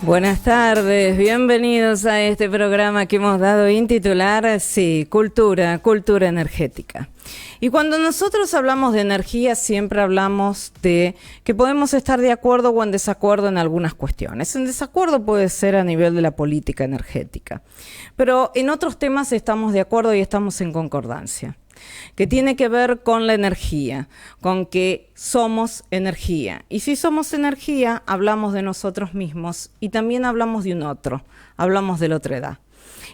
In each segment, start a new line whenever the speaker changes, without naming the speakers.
Buenas tardes, bienvenidos a este programa que hemos dado en titular, sí, cultura energética. Y cuando nosotros hablamos de energía, siempre hablamos de que podemos estar de acuerdo o en desacuerdo en algunas cuestiones. En desacuerdo puede ser a nivel de la política energética, pero en otros temas estamos de acuerdo y estamos en concordancia, que tiene que ver con la energía, con que somos energía. Y si somos energía, hablamos de nosotros mismos y también hablamos de un otro, hablamos de la otredad.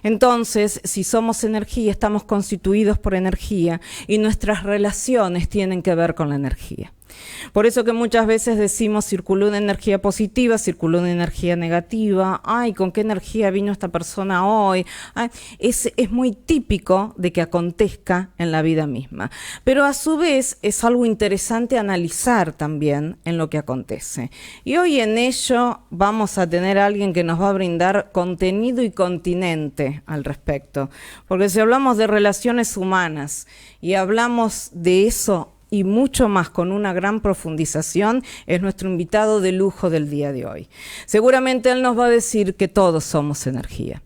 Entonces, si somos energía, estamos constituidos por energía y nuestras relaciones tienen que ver con la energía. Por eso que muchas veces decimos circuló una energía positiva, circuló una energía negativa. Ay, ¿con qué energía vino esta persona hoy? Ay, es muy típico de que acontezca en la vida misma. Pero a su vez es algo interesante analizar también en lo que acontece. Y hoy en ello vamos a tener a alguien que nos va a brindar contenido y continente al respecto. Porque si hablamos de relaciones humanas y hablamos de eso y mucho más con una gran profundización, es nuestro invitado de lujo del día de hoy. Seguramente él nos va a decir que todos somos energía,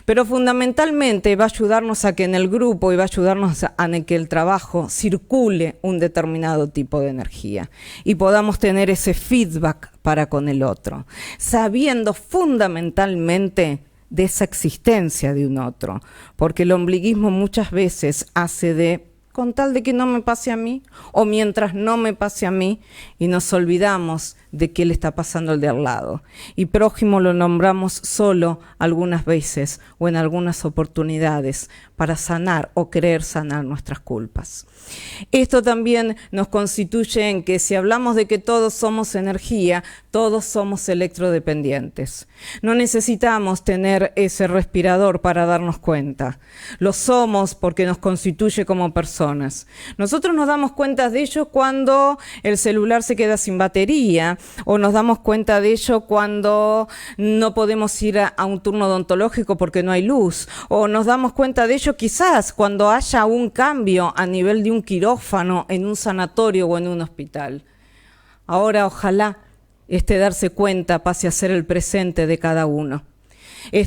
pero fundamentalmente va a ayudarnos a que en el grupo y va a ayudarnos a que el trabajo circule un determinado tipo de energía y podamos tener ese feedback para con el otro, sabiendo fundamentalmente de esa existencia de un otro, porque el ombliguismo muchas veces hace de con tal de que no me pase a mí, o mientras no me pase a mí, y nos olvidamos de qué le está pasando al de al lado. Y prójimo lo nombramos solo algunas veces o en algunas oportunidades para sanar o querer sanar nuestras culpas. Esto también nos constituye en que si hablamos de que todos somos energía, todos somos electrodependientes. No necesitamos tener ese respirador para darnos cuenta. Lo somos porque nos constituye como personas. Nosotros nos damos cuenta de ello cuando el celular se queda sin batería, o nos damos cuenta de ello cuando no podemos ir a un turno odontológico porque no hay luz, o nos damos cuenta de ello quizás cuando haya un cambio a nivel de un quirófano en un sanatorio o en un hospital. Ahora ojalá darse cuenta pase a ser el presente de cada uno.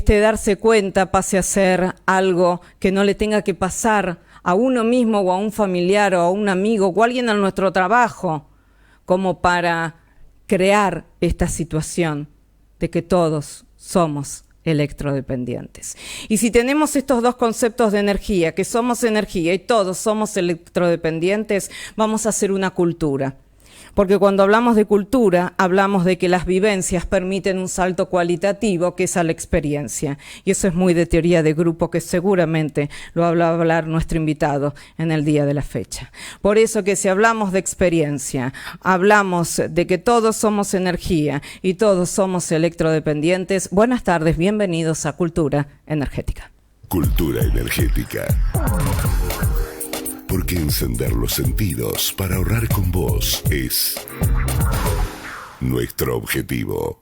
Darse cuenta pase a ser algo que no le tenga que pasar a uno mismo o a un familiar o a un amigo o a alguien en nuestro trabajo, como para crear esta situación de que todos somos electrodependientes. Y si tenemos estos dos conceptos de energía, que somos energía y todos somos electrodependientes, vamos a hacer una cultura. Porque cuando hablamos de cultura, hablamos de que las vivencias permiten un salto cualitativo, que es a la experiencia. Y eso es muy de teoría de grupo, que seguramente lo va a hablar nuestro invitado en el día de la fecha. Por eso que si hablamos de experiencia, hablamos de que todos somos energía y todos somos electrodependientes. Buenas tardes, bienvenidos a Cultura Energética.
Cultura Energética. Porque encender los sentidos para ahorrar con vos es nuestro objetivo.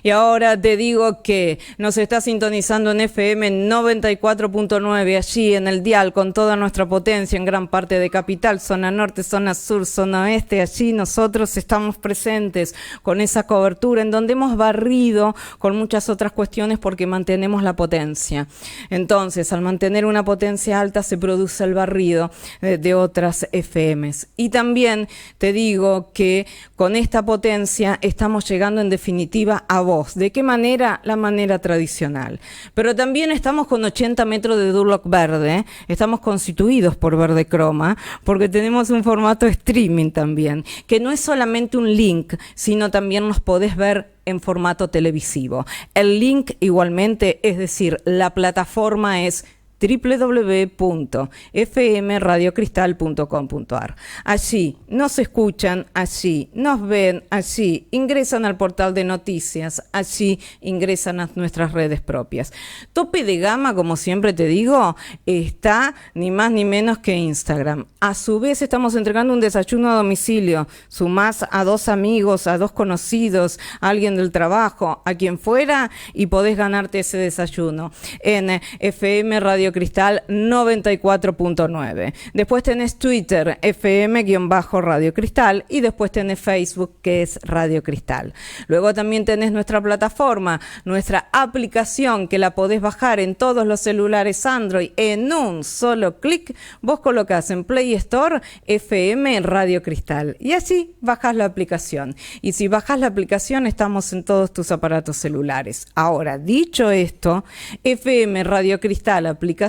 Y ahora te digo que nos está sintonizando en FM 94.9, allí en el dial con toda nuestra potencia en gran parte de Capital, zona norte, zona sur, zona oeste. Allí nosotros estamos presentes con esa cobertura en donde hemos barrido con muchas otras cuestiones porque mantenemos la potencia. Entonces, al mantener una potencia alta se produce el barrido de otras FMs. Y también te digo que con esta potencia estamos llegando en definitiva a vos. ¿De qué manera? La manera tradicional. Pero también estamos con 80 metros de Durlock verde, estamos constituidos por verde croma, porque tenemos un formato streaming también, que no es solamente un link, sino también nos podés ver en formato televisivo. El link igualmente, es decir, la plataforma es www.fmradiocristal.com.ar. Allí nos escuchan, allí nos ven, allí ingresan al portal de noticias, allí ingresan a nuestras redes propias. Tope de gama, como siempre te digo, está ni más ni menos que Instagram. A su vez estamos entregando un desayuno a domicilio. Sumás a 2 amigos, a 2 conocidos, a alguien del trabajo, a quien fuera, y podés ganarte ese desayuno. En FM Radio Radio Cristal 94.9. Después tenés Twitter, FM-Radio Cristal, y después tenés Facebook, que es Radio Cristal. Luego también tenés nuestra plataforma, nuestra aplicación, que la podés bajar en todos los celulares Android en un solo clic. Vos colocás en Play Store FM Radio Cristal y así bajás la aplicación. Y si bajás la aplicación, estamos en todos tus aparatos celulares. Ahora, dicho esto, FM Radio Cristal aplicación,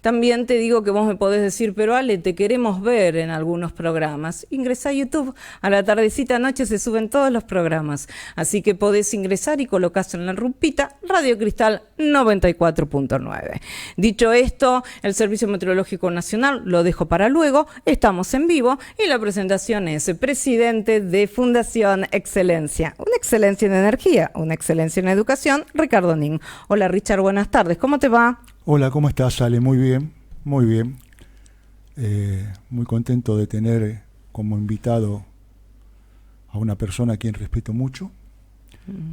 también te digo que vos me podés decir, pero Ale, te queremos ver en algunos programas. Ingresá a YouTube, a la tardecita noche se suben todos los programas, así que podés ingresar y colocás en la rupita Radio Cristal 94.9. Dicho esto, el Servicio Meteorológico Nacional lo dejo para luego, estamos en vivo y la presentación es presidente de Fundación Excelencia, una excelencia en energía, una excelencia en educación, Ricardo Nin. Hola Richard, buenas tardes, ¿cómo te va?
Hola, ¿cómo estás, Ale? Muy bien, muy bien. Muy contento de tener como invitado a una persona a quien respeto mucho,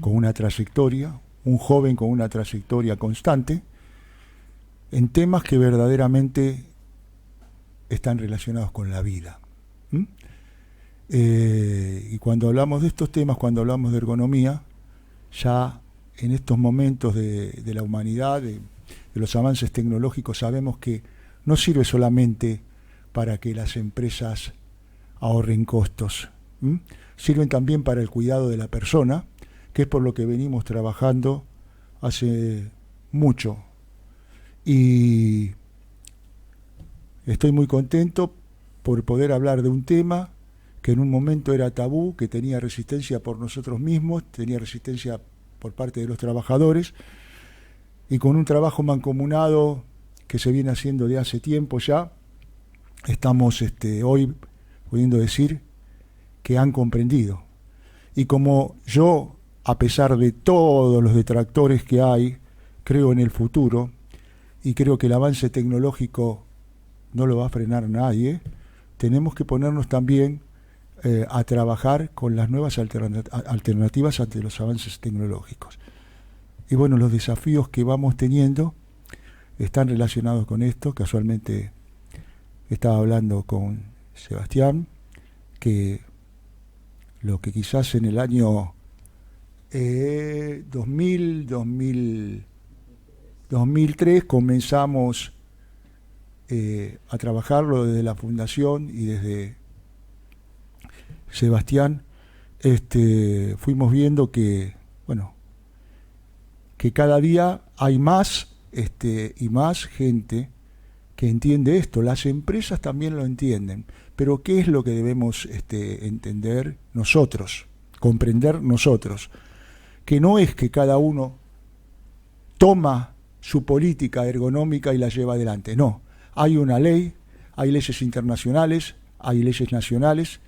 con una trayectoria, un joven con una trayectoria constante, en temas que verdaderamente están relacionados con la vida. Y cuando hablamos de estos temas, cuando hablamos de ergonomía, ya en estos momentos de la humanidad, de los avances tecnológicos, sabemos que no sirve solamente para que las empresas ahorren costos, sirven también para el cuidado de la persona, que es por lo que venimos trabajando hace mucho. Y estoy muy contento por poder hablar de un tema que en un momento era tabú, que tenía resistencia por nosotros mismos, tenía resistencia por parte de los trabajadores, y con un trabajo mancomunado que se viene haciendo de hace tiempo ya, estamos hoy pudiendo decir que han comprendido. Y como yo, a pesar de todos los detractores que hay, creo en el futuro, y creo que el avance tecnológico no lo va a frenar nadie, tenemos que ponernos también a trabajar con las nuevas alternativas ante los avances tecnológicos. Y bueno, los desafíos que vamos teniendo están relacionados con esto. Casualmente estaba hablando con Sebastián, que lo que quizás en el año 2003 comenzamos a trabajarlo desde la fundación y desde Sebastián, fuimos viendo que, bueno, que cada día hay más y más gente que entiende esto. Las empresas también lo entienden, pero ¿qué es lo que debemos entender nosotros, comprender nosotros? Que no es que cada uno toma su política ergonómica y la lleva adelante, no. Hay una ley, hay leyes internacionales, hay leyes nacionales,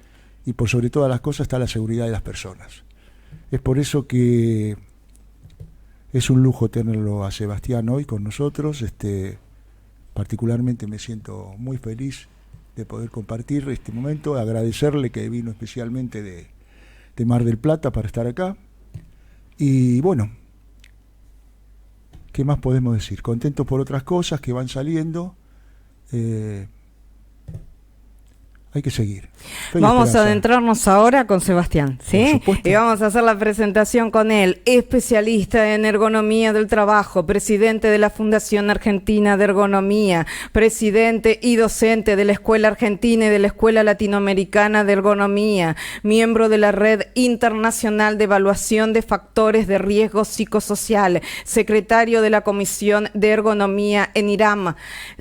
y por sobre todas las cosas está la seguridad de las personas. Es por eso que es un lujo tenerlo a Sebastián hoy con nosotros. Particularmente me siento muy feliz de poder compartir este momento, agradecerle que vino especialmente de Mar del Plata para estar acá. Y bueno, ¿qué más podemos decir? Contentos por otras cosas que van saliendo. Hay que seguir.
Vamos a adentrarnos ahora con Sebastián, ¿sí? Y vamos a hacer la presentación con él, especialista en ergonomía del trabajo, presidente de la Fundación Argentina de Ergonomía, presidente y docente de la Escuela Argentina y de la Escuela Latinoamericana de Ergonomía, miembro de la Red Internacional de Evaluación de Factores de Riesgo Psicosocial, secretario de la Comisión de Ergonomía en IRAM,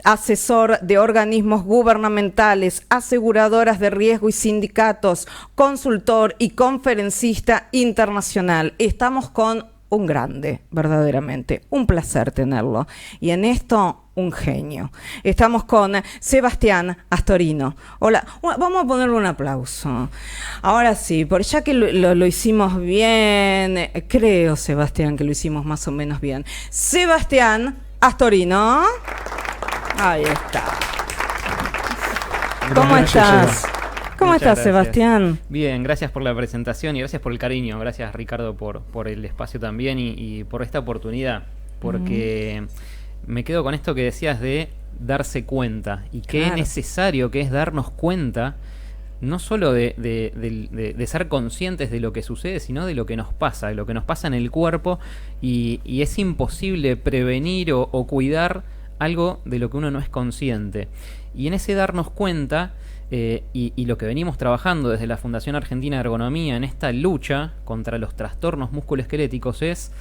asesor de organismos gubernamentales, aseguradoras de riesgo y sindicatos, consultor y conferencista internacional. Estamos con un grande, verdaderamente, un placer tenerlo. Y en esto, un genio. Estamos con Sebastián Astorino. Hola, vamos a ponerle un aplauso. Ahora sí, por ya que lo hicimos bien, creo, Sebastián, que lo hicimos más o menos bien. Sebastián Astorino. Ahí está. ¿Cómo estás? ¿Cómo estás, Sebastián?
Bien, gracias por la presentación y gracias por el cariño. Gracias, Ricardo, por el espacio también y por esta oportunidad. Porque me quedo con esto que decías de darse cuenta. Y qué
Claro.
necesario que es darnos cuenta, no solo de ser conscientes de lo que sucede, sino de lo que nos pasa, de lo que nos pasa en el cuerpo. Y es imposible prevenir o cuidar algo de lo que uno no es consciente. Y en ese darnos cuenta, y lo que venimos trabajando desde la Fundación Argentina de Ergonomía en esta lucha contra los trastornos musculoesqueléticos, es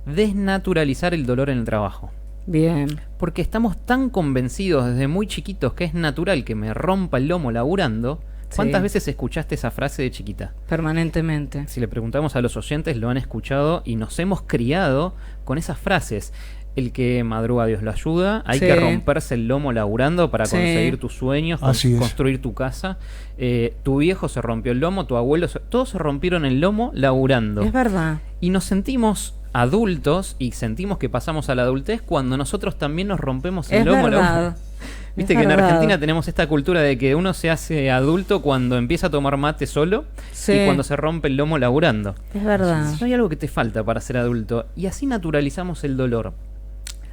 desnaturalizar el dolor en el trabajo.
Bien.
Porque estamos tan convencidos desde muy chiquitos que es natural que me rompa el lomo laburando. ¿Cuántas
Sí.
veces escuchaste esa frase de chiquita?
Permanentemente.
Si le preguntamos a los oyentes, lo han escuchado y nos hemos criado con esas frases. El que madruga, Dios lo ayuda. Hay
Sí.
que romperse el lomo laburando para
Sí.
conseguir tus sueños,
Así es.
construir tu casa. Tu viejo se rompió el lomo, tu abuelo, todos se rompieron el lomo laburando.
Es verdad.
Y nos sentimos adultos y sentimos que pasamos a la adultez cuando nosotros también nos rompemos el
Es
lomo
verdad.
laburando. Viste
Es
que en
verdad.
Argentina tenemos esta cultura de que uno se hace adulto cuando empieza a tomar mate solo
Sí.
y cuando se rompe el lomo laburando.
Es verdad.
No hay algo que te falta para ser adulto. Y así naturalizamos el dolor.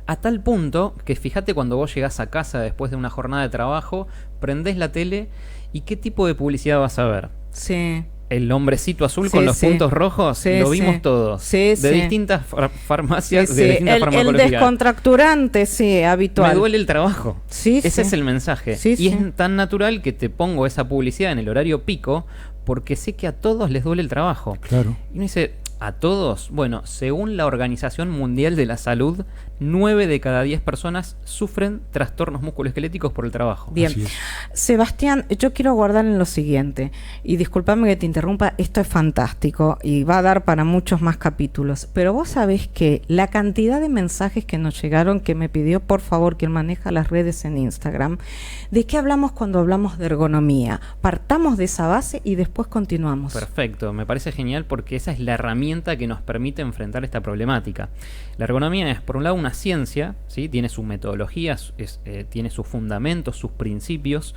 A tal punto que fíjate cuando vos llegás a casa después de una jornada de trabajo, prendés la tele y qué tipo de publicidad vas a ver.
Sí.
El hombrecito azul
Sí,
con los
sí.
puntos rojos,
Sí,
lo vimos
sí.
todos.
Sí,
de
sí.
distintas farmacias,
Sí,
de
sí.
distintas
El
farmacológicas.
descontracturante, sí, habitual.
Me duele el trabajo.
Sí,
Ese
sí.
es el mensaje.
Sí,
y
sí.
es tan natural que te pongo esa publicidad en el horario pico porque sé que a todos les duele el trabajo.
Claro.
Y uno dice, ¿a todos? Bueno, según la Organización Mundial de la Salud, 9 de cada 10 personas sufren trastornos musculoesqueléticos por el trabajo.
Bien.
Así es.
Sebastián, yo quiero guardar en lo siguiente, y discúlpame que te interrumpa, esto es fantástico y va a dar para muchos más capítulos, pero vos sabés que la cantidad de mensajes que nos llegaron, que me pidió por favor que él maneja las redes en Instagram, ¿de qué hablamos cuando hablamos de ergonomía? Partamos de esa base y después continuamos.
Perfecto, me parece genial porque esa es la herramienta que nos permite enfrentar esta problemática. La ergonomía es, por un lado, una ciencia, ¿sí? Tiene su metodología, tiene sus fundamentos, sus principios,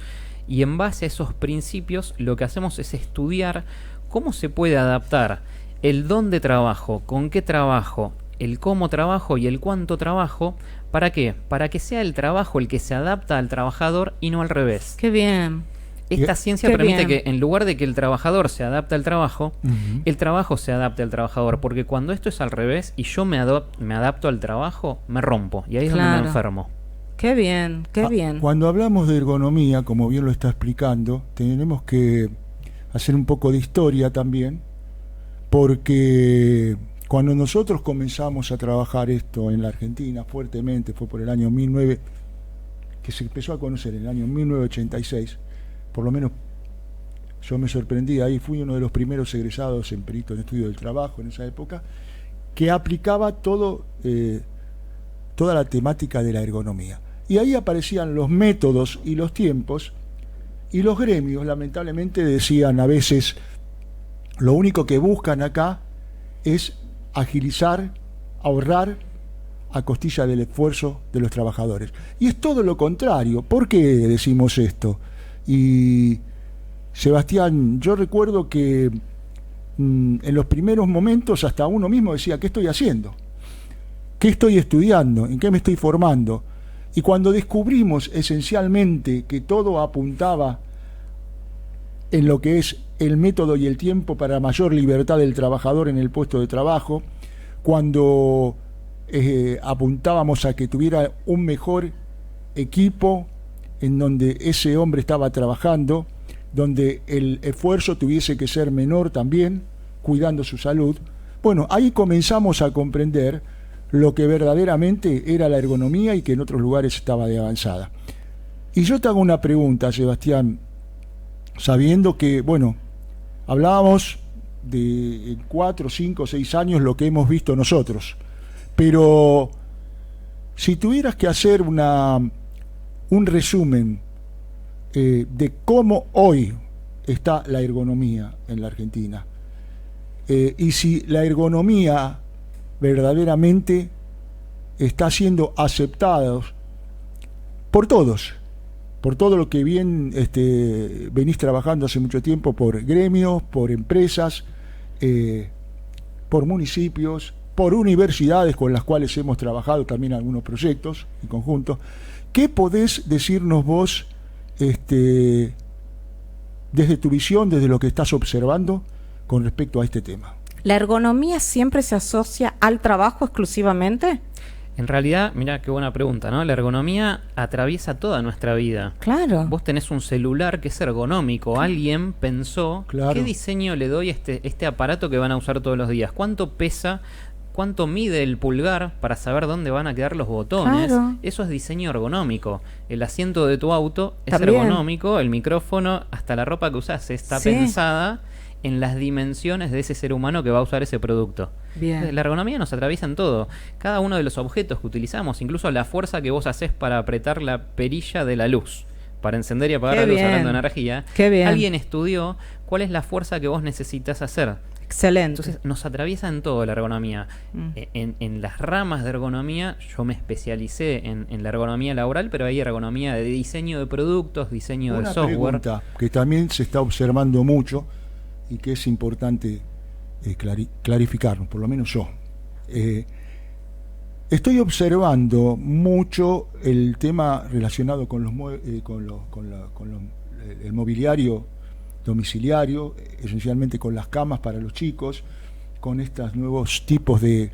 y en base a esos principios lo que hacemos es estudiar cómo se puede adaptar el dónde trabajo, con qué trabajo, el cómo trabajo y el cuánto trabajo. ¿Para qué? Para que sea el trabajo el que se adapta al trabajador y no al revés.
Qué bien.
Esta ciencia
Qué
permite
bien.
que en lugar de que el trabajador se adapte al trabajo,
Ujú.
el trabajo se adapte al trabajador, porque cuando esto es al revés y yo me adapto al trabajo, me rompo y ahí es donde
Claro.
me enfermo.
Qué bien, qué
Ah,
bien.
Cuando hablamos de ergonomía, como bien lo está explicando, tenemos que hacer un poco de historia también, porque cuando nosotros comenzamos a trabajar esto en la Argentina fuertemente, fue por el año 19, que se empezó a conocer en el año 1986, por lo menos yo me sorprendí, ahí fui uno de los primeros egresados en perito en estudio del trabajo en esa época, que aplicaba toda la temática de la ergonomía. Y ahí aparecían los métodos y los tiempos, y los gremios lamentablemente decían a veces, lo único que buscan acá es agilizar, ahorrar a costilla del esfuerzo de los trabajadores. Y es todo lo contrario. ¿Por qué decimos esto? Y Sebastián, yo recuerdo que en los primeros momentos hasta uno mismo decía, ¿qué estoy haciendo? ¿Qué estoy estudiando? ¿En qué me estoy formando? Y cuando descubrimos esencialmente que todo apuntaba en lo que es el método y el tiempo para mayor libertad del trabajador en el puesto de trabajo, cuando apuntábamos a que tuviera un mejor equipo en donde ese hombre estaba trabajando, donde el esfuerzo tuviese que ser menor también, cuidando su salud, bueno, ahí comenzamos a comprender lo que verdaderamente era la ergonomía y que en otros lugares estaba de avanzada. Y yo te hago una pregunta, Sebastián, sabiendo que, bueno, hablábamos de 4, 5, 6 años lo que hemos visto nosotros, pero si tuvieras que hacer un resumen de cómo hoy está la ergonomía en la Argentina, y si la ergonomía verdaderamente está siendo aceptada por todos, por todo lo que bien venís trabajando hace mucho tiempo, por gremios, por empresas, por municipios, por universidades con las cuales hemos trabajado también algunos proyectos en conjunto. ¿Qué podés decirnos vos desde tu visión, desde lo que estás observando con respecto a este tema?
¿La ergonomía siempre se asocia al trabajo exclusivamente?
En realidad, mira qué buena pregunta, ¿no? La ergonomía atraviesa toda nuestra vida.
Claro.
Vos tenés un celular que es ergonómico. Alguien pensó,
Claro.
¿qué diseño le doy a este aparato que van a usar todos los días? ¿Cuánto pesa? ¿Cuánto mide el pulgar para saber dónde van a quedar los botones?
Claro.
Eso es diseño ergonómico. El asiento de tu auto es
También.
ergonómico, el micrófono, hasta la ropa que usás está
Sí.
pensada en las dimensiones de ese ser humano que va a usar ese producto.
Bien.
Entonces, la ergonomía nos atraviesa en todo. Cada uno de los objetos que utilizamos, incluso la fuerza que vos haces para apretar la perilla de la luz, para encender y apagar
Qué
la luz
bien.
hablando de energía.
Qué bien.
Alguien estudió cuál es la fuerza que vos necesitas hacer.
Excelente.
Entonces nos atraviesa en todo la ergonomía.
Mm.
En las ramas de ergonomía, yo me especialicé en la ergonomía laboral, pero hay ergonomía de diseño de productos, diseño
Una
de software.
pregunta que también se está observando mucho y que es importante clarificarnos, por lo menos yo. Estoy observando mucho el tema relacionado con el mobiliario domiciliario, esencialmente con las camas para los chicos, con estos nuevos tipos de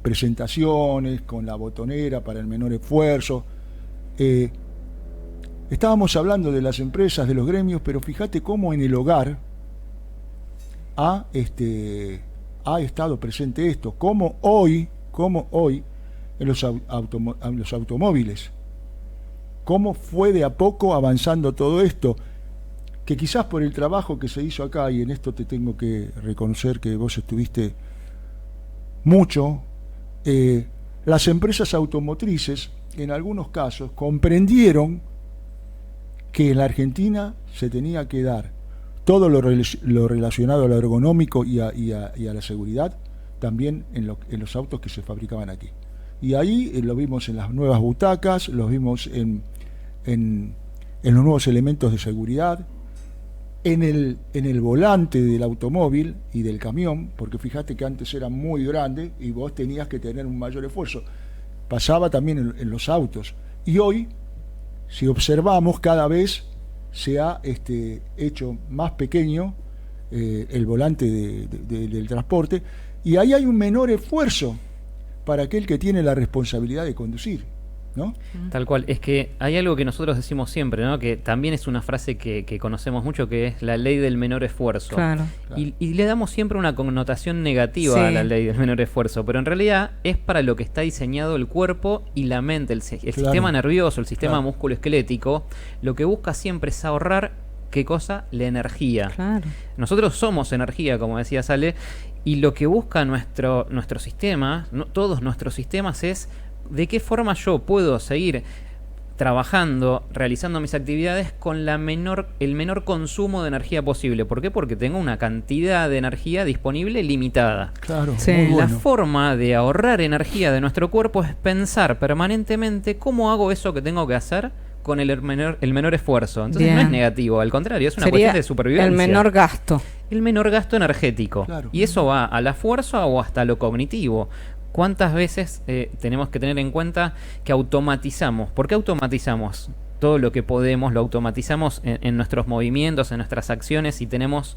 presentaciones, con la botonera para el menor esfuerzo. Estábamos hablando de las empresas, de los gremios, pero fíjate cómo en el hogar ha estado presente esto, cómo hoy en los automóviles, cómo fue de a poco avanzando todo esto, que quizás por el trabajo que se hizo acá, y en esto te tengo que reconocer que vos estuviste mucho, las empresas automotrices en algunos casos comprendieron que en la Argentina se tenía que dar todo lo relacionado a lo ergonómico y a la seguridad también en los autos que se fabricaban aquí. Y ahí lo vimos en las nuevas butacas, lo vimos en los nuevos elementos de seguridad, en el volante del automóvil y del camión, porque fíjate que antes era muy grande y vos tenías que tener un mayor esfuerzo. Pasaba también en los autos. Y hoy, si observamos, cada vez se ha hecho más pequeño el volante del transporte, y ahí hay un menor esfuerzo para aquel que tiene la responsabilidad de conducir, ¿no?
Tal cual, es que hay algo que nosotros decimos siempre, ¿no? Que también es una frase que conocemos mucho, que es la ley del menor esfuerzo.
Claro.
Y le damos siempre una connotación negativa
Sí.
a la ley del menor esfuerzo, pero en realidad es para lo que está diseñado el cuerpo y la mente, el sistema nervioso, el sistema musculoesquelético. Lo que busca siempre es ahorrar, ¿qué cosa? La energía.
Claro.
Nosotros somos energía, como decía Sale, y lo que busca nuestro sistema, todos nuestros sistemas, es de qué forma yo puedo seguir trabajando, realizando mis actividades con el menor consumo de energía posible. ¿Por qué? Porque tengo una cantidad de energía disponible limitada.
Claro,
Sí.
muy
La
bueno.
forma de ahorrar energía de nuestro cuerpo es pensar permanentemente cómo hago eso que tengo que hacer con el menor esfuerzo. Entonces
Bien.
no es negativo, al contrario, es una
Sería
cuestión de supervivencia.
el menor gasto.
El menor gasto energético.
Claro.
Y eso va a la fuerza o hasta lo cognitivo. ¿Cuántas veces tenemos que tener en cuenta que automatizamos? ¿Por qué automatizamos? Todo lo que podemos lo automatizamos en nuestros movimientos, en nuestras acciones, y tenemos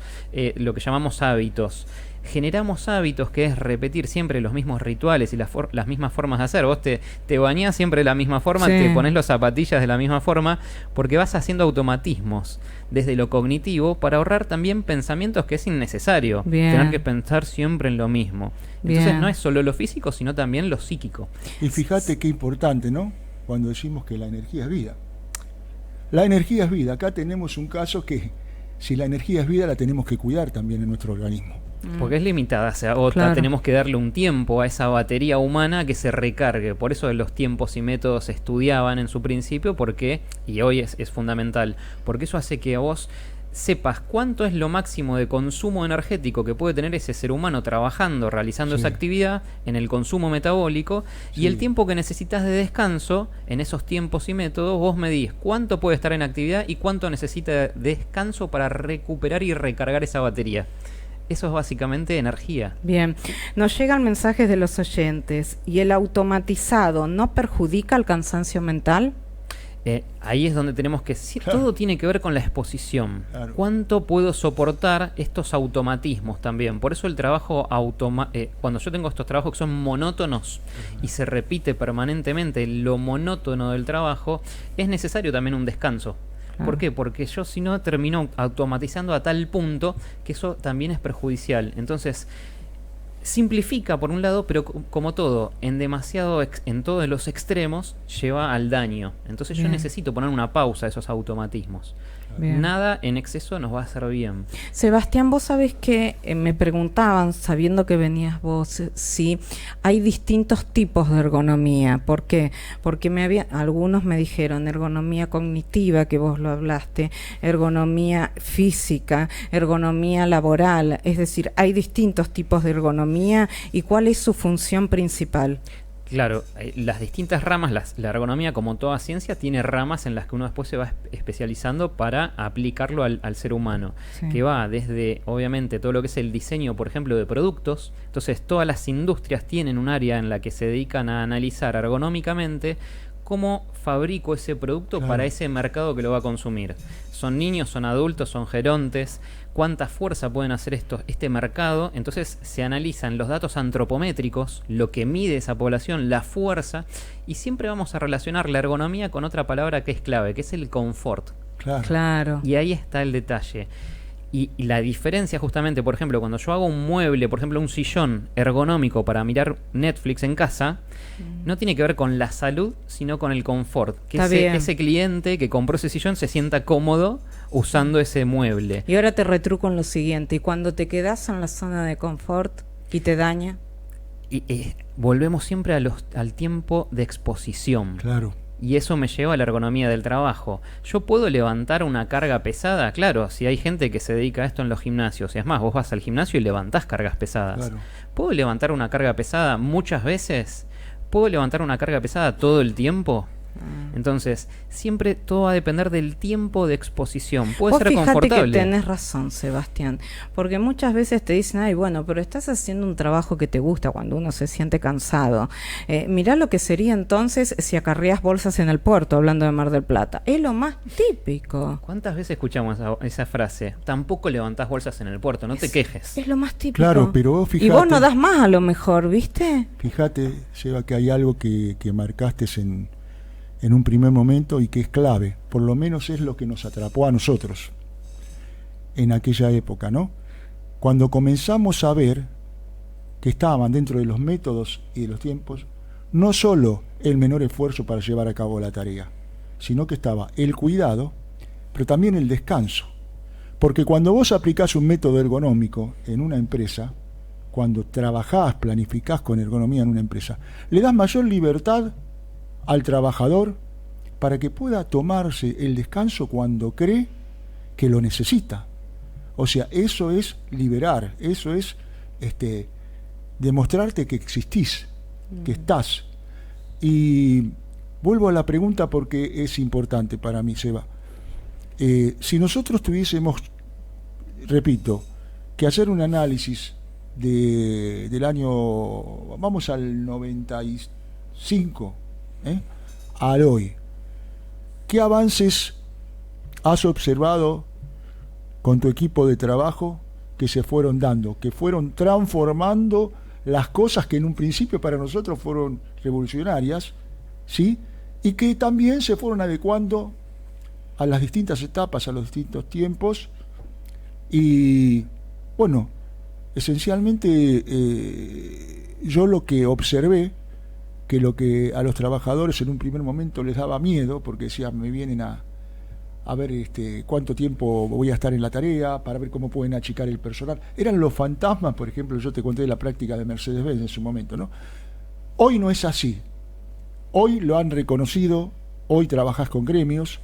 lo que llamamos hábitos. Generamos hábitos, que es repetir siempre los mismos rituales y las mismas formas de hacer. Vos te bañás siempre de la misma forma,
Sí.
te pones las zapatillas de la misma forma, porque vas haciendo automatismos desde lo cognitivo para ahorrar también pensamientos que es innecesario.
Bien.
Tener que pensar siempre en lo mismo. Entonces
Bien.
no es solo lo físico, sino también lo psíquico.
Y fíjate qué importante, ¿no? Cuando decimos que la energía es vida. La energía es vida. Acá tenemos un caso que, si la energía es vida, la tenemos que cuidar también en nuestro organismo.
Porque es limitada, se agota,
Claro.
tenemos que darle un tiempo a esa batería humana que se recargue. Por eso los tiempos y métodos se estudiaban en su principio, porque, y hoy es fundamental, porque eso hace que a vos sepas cuánto es lo máximo de consumo energético que puede tener ese ser humano trabajando, realizando
Sí.
esa actividad en el consumo metabólico,
Sí.
y el tiempo que necesitas de descanso. En esos tiempos y métodos vos medís cuánto puede estar en actividad y cuánto necesita de descanso para recuperar y recargar esa batería. eso es básicamente energía.
Bien, nos llegan mensajes de los oyentes. ¿Y el automatizado no perjudica el cansancio mental?
Ahí es donde tenemos que...
Claro.
Todo tiene que ver con la exposición.
Claro.
¿Cuánto puedo soportar estos automatismos también? Por eso el trabajo cuando yo tengo estos trabajos que son monótonos y se repite permanentemente lo monótono del trabajo, es necesario también un descanso.
Claro.
¿Por qué? Porque yo si no termino automatizando a tal punto que eso también es perjudicial. Entonces, simplifica por un lado, pero como todo, en todos los extremos lleva al daño. Entonces yo
Bien.
necesito poner una pausa a esos automatismos.
Bien.
Nada en exceso nos va a hacer bien.
Sebastián, vos sabés que me preguntaban, sabiendo que venías vos, si hay distintos tipos de ergonomía. ¿Por qué? Porque algunos me dijeron ergonomía cognitiva, que vos lo hablaste, ergonomía física, ergonomía laboral. Es decir, hay distintos tipos de ergonomía y ¿cuál es su función principal?
Claro, las distintas ramas, la ergonomía, como toda ciencia, tiene ramas en las que uno después se va especializando para aplicarlo al ser humano.
Sí.
Que va desde, obviamente, todo lo que es el diseño, por ejemplo, de productos. Entonces, todas las industrias tienen un área en la que se dedican a analizar ergonómicamente cómo fabrico ese producto para ese mercado que lo va a consumir. Son niños, son adultos, son gerontes. ¿Cuánta fuerza pueden hacer este mercado? Entonces se analizan los datos antropométricos, lo que mide esa población, la fuerza, y siempre vamos a relacionar la ergonomía con otra palabra que es clave, que es el confort.
Claro.
Y ahí está el detalle. Y la diferencia justamente, por ejemplo, cuando yo hago un mueble, por ejemplo un sillón ergonómico para mirar Netflix en casa, no tiene que ver con la salud, sino con el confort. Que ese cliente que compró ese sillón se sienta cómodo usando ese mueble.
Y ahora te retruco en lo siguiente, y cuando te quedas en la zona de confort y te daña...
Y volvemos siempre al tiempo de exposición.
Claro.
Y eso me lleva a la ergonomía del trabajo. ¿Yo puedo levantar una carga pesada? Claro, si hay gente que se dedica a esto en los gimnasios. Y es más, vos vas al gimnasio y levantás cargas pesadas.
Claro.
¿Puedo levantar una carga pesada muchas veces? ¿Puedo levantar una carga pesada todo el tiempo? Entonces, siempre todo va a depender del tiempo de exposición. Puede ser confortable.
Fíjate que tenés razón, Sebastián, porque muchas veces te dicen, ay, bueno, pero estás haciendo un trabajo que te gusta cuando uno se siente cansado. Mirá lo que sería entonces si acarreás bolsas en el puerto, hablando de Mar del Plata. Es lo más típico.
¿Cuántas veces escuchamos esa frase? Tampoco levantás bolsas en el puerto, no te quejes.
Es lo más típico.
Claro, pero vos fijate,
y vos no das más a lo mejor, ¿viste?
Fíjate, Seba, que hay algo que marcaste en un primer momento y que es clave, por lo menos es lo que nos atrapó a nosotros en aquella época, ¿no? Cuando comenzamos a ver que estaban dentro de los métodos y de los tiempos, no solo el menor esfuerzo para llevar a cabo la tarea, sino que estaba el cuidado, pero también el descanso. Porque cuando vos aplicás un método ergonómico en una empresa, cuando trabajás, planificás con ergonomía en una empresa, le das mayor libertad al trabajador para que pueda tomarse el descanso cuando cree que lo necesita. O sea, eso es liberar, eso es demostrarte que existís, que estás. Y vuelvo a la pregunta porque es importante para mí, Seba. Si nosotros tuviésemos, repito, que hacer un análisis del año, vamos al 95, al hoy, ¿qué avances has observado con tu equipo de trabajo que se fueron dando, que fueron transformando las cosas que en un principio para nosotros fueron revolucionarias, ¿sí? Y que también se fueron adecuando a las distintas etapas, a los distintos tiempos? Y bueno, esencialmente yo lo que observé, que lo que a los trabajadores en un primer momento les daba miedo, porque decían, me vienen a ver cuánto tiempo voy a estar en la tarea, para ver cómo pueden achicar el personal. Eran los fantasmas, por ejemplo, yo te conté de la práctica de Mercedes-Benz en su momento, ¿no? Hoy no es así. Hoy lo han reconocido, hoy trabajás con gremios,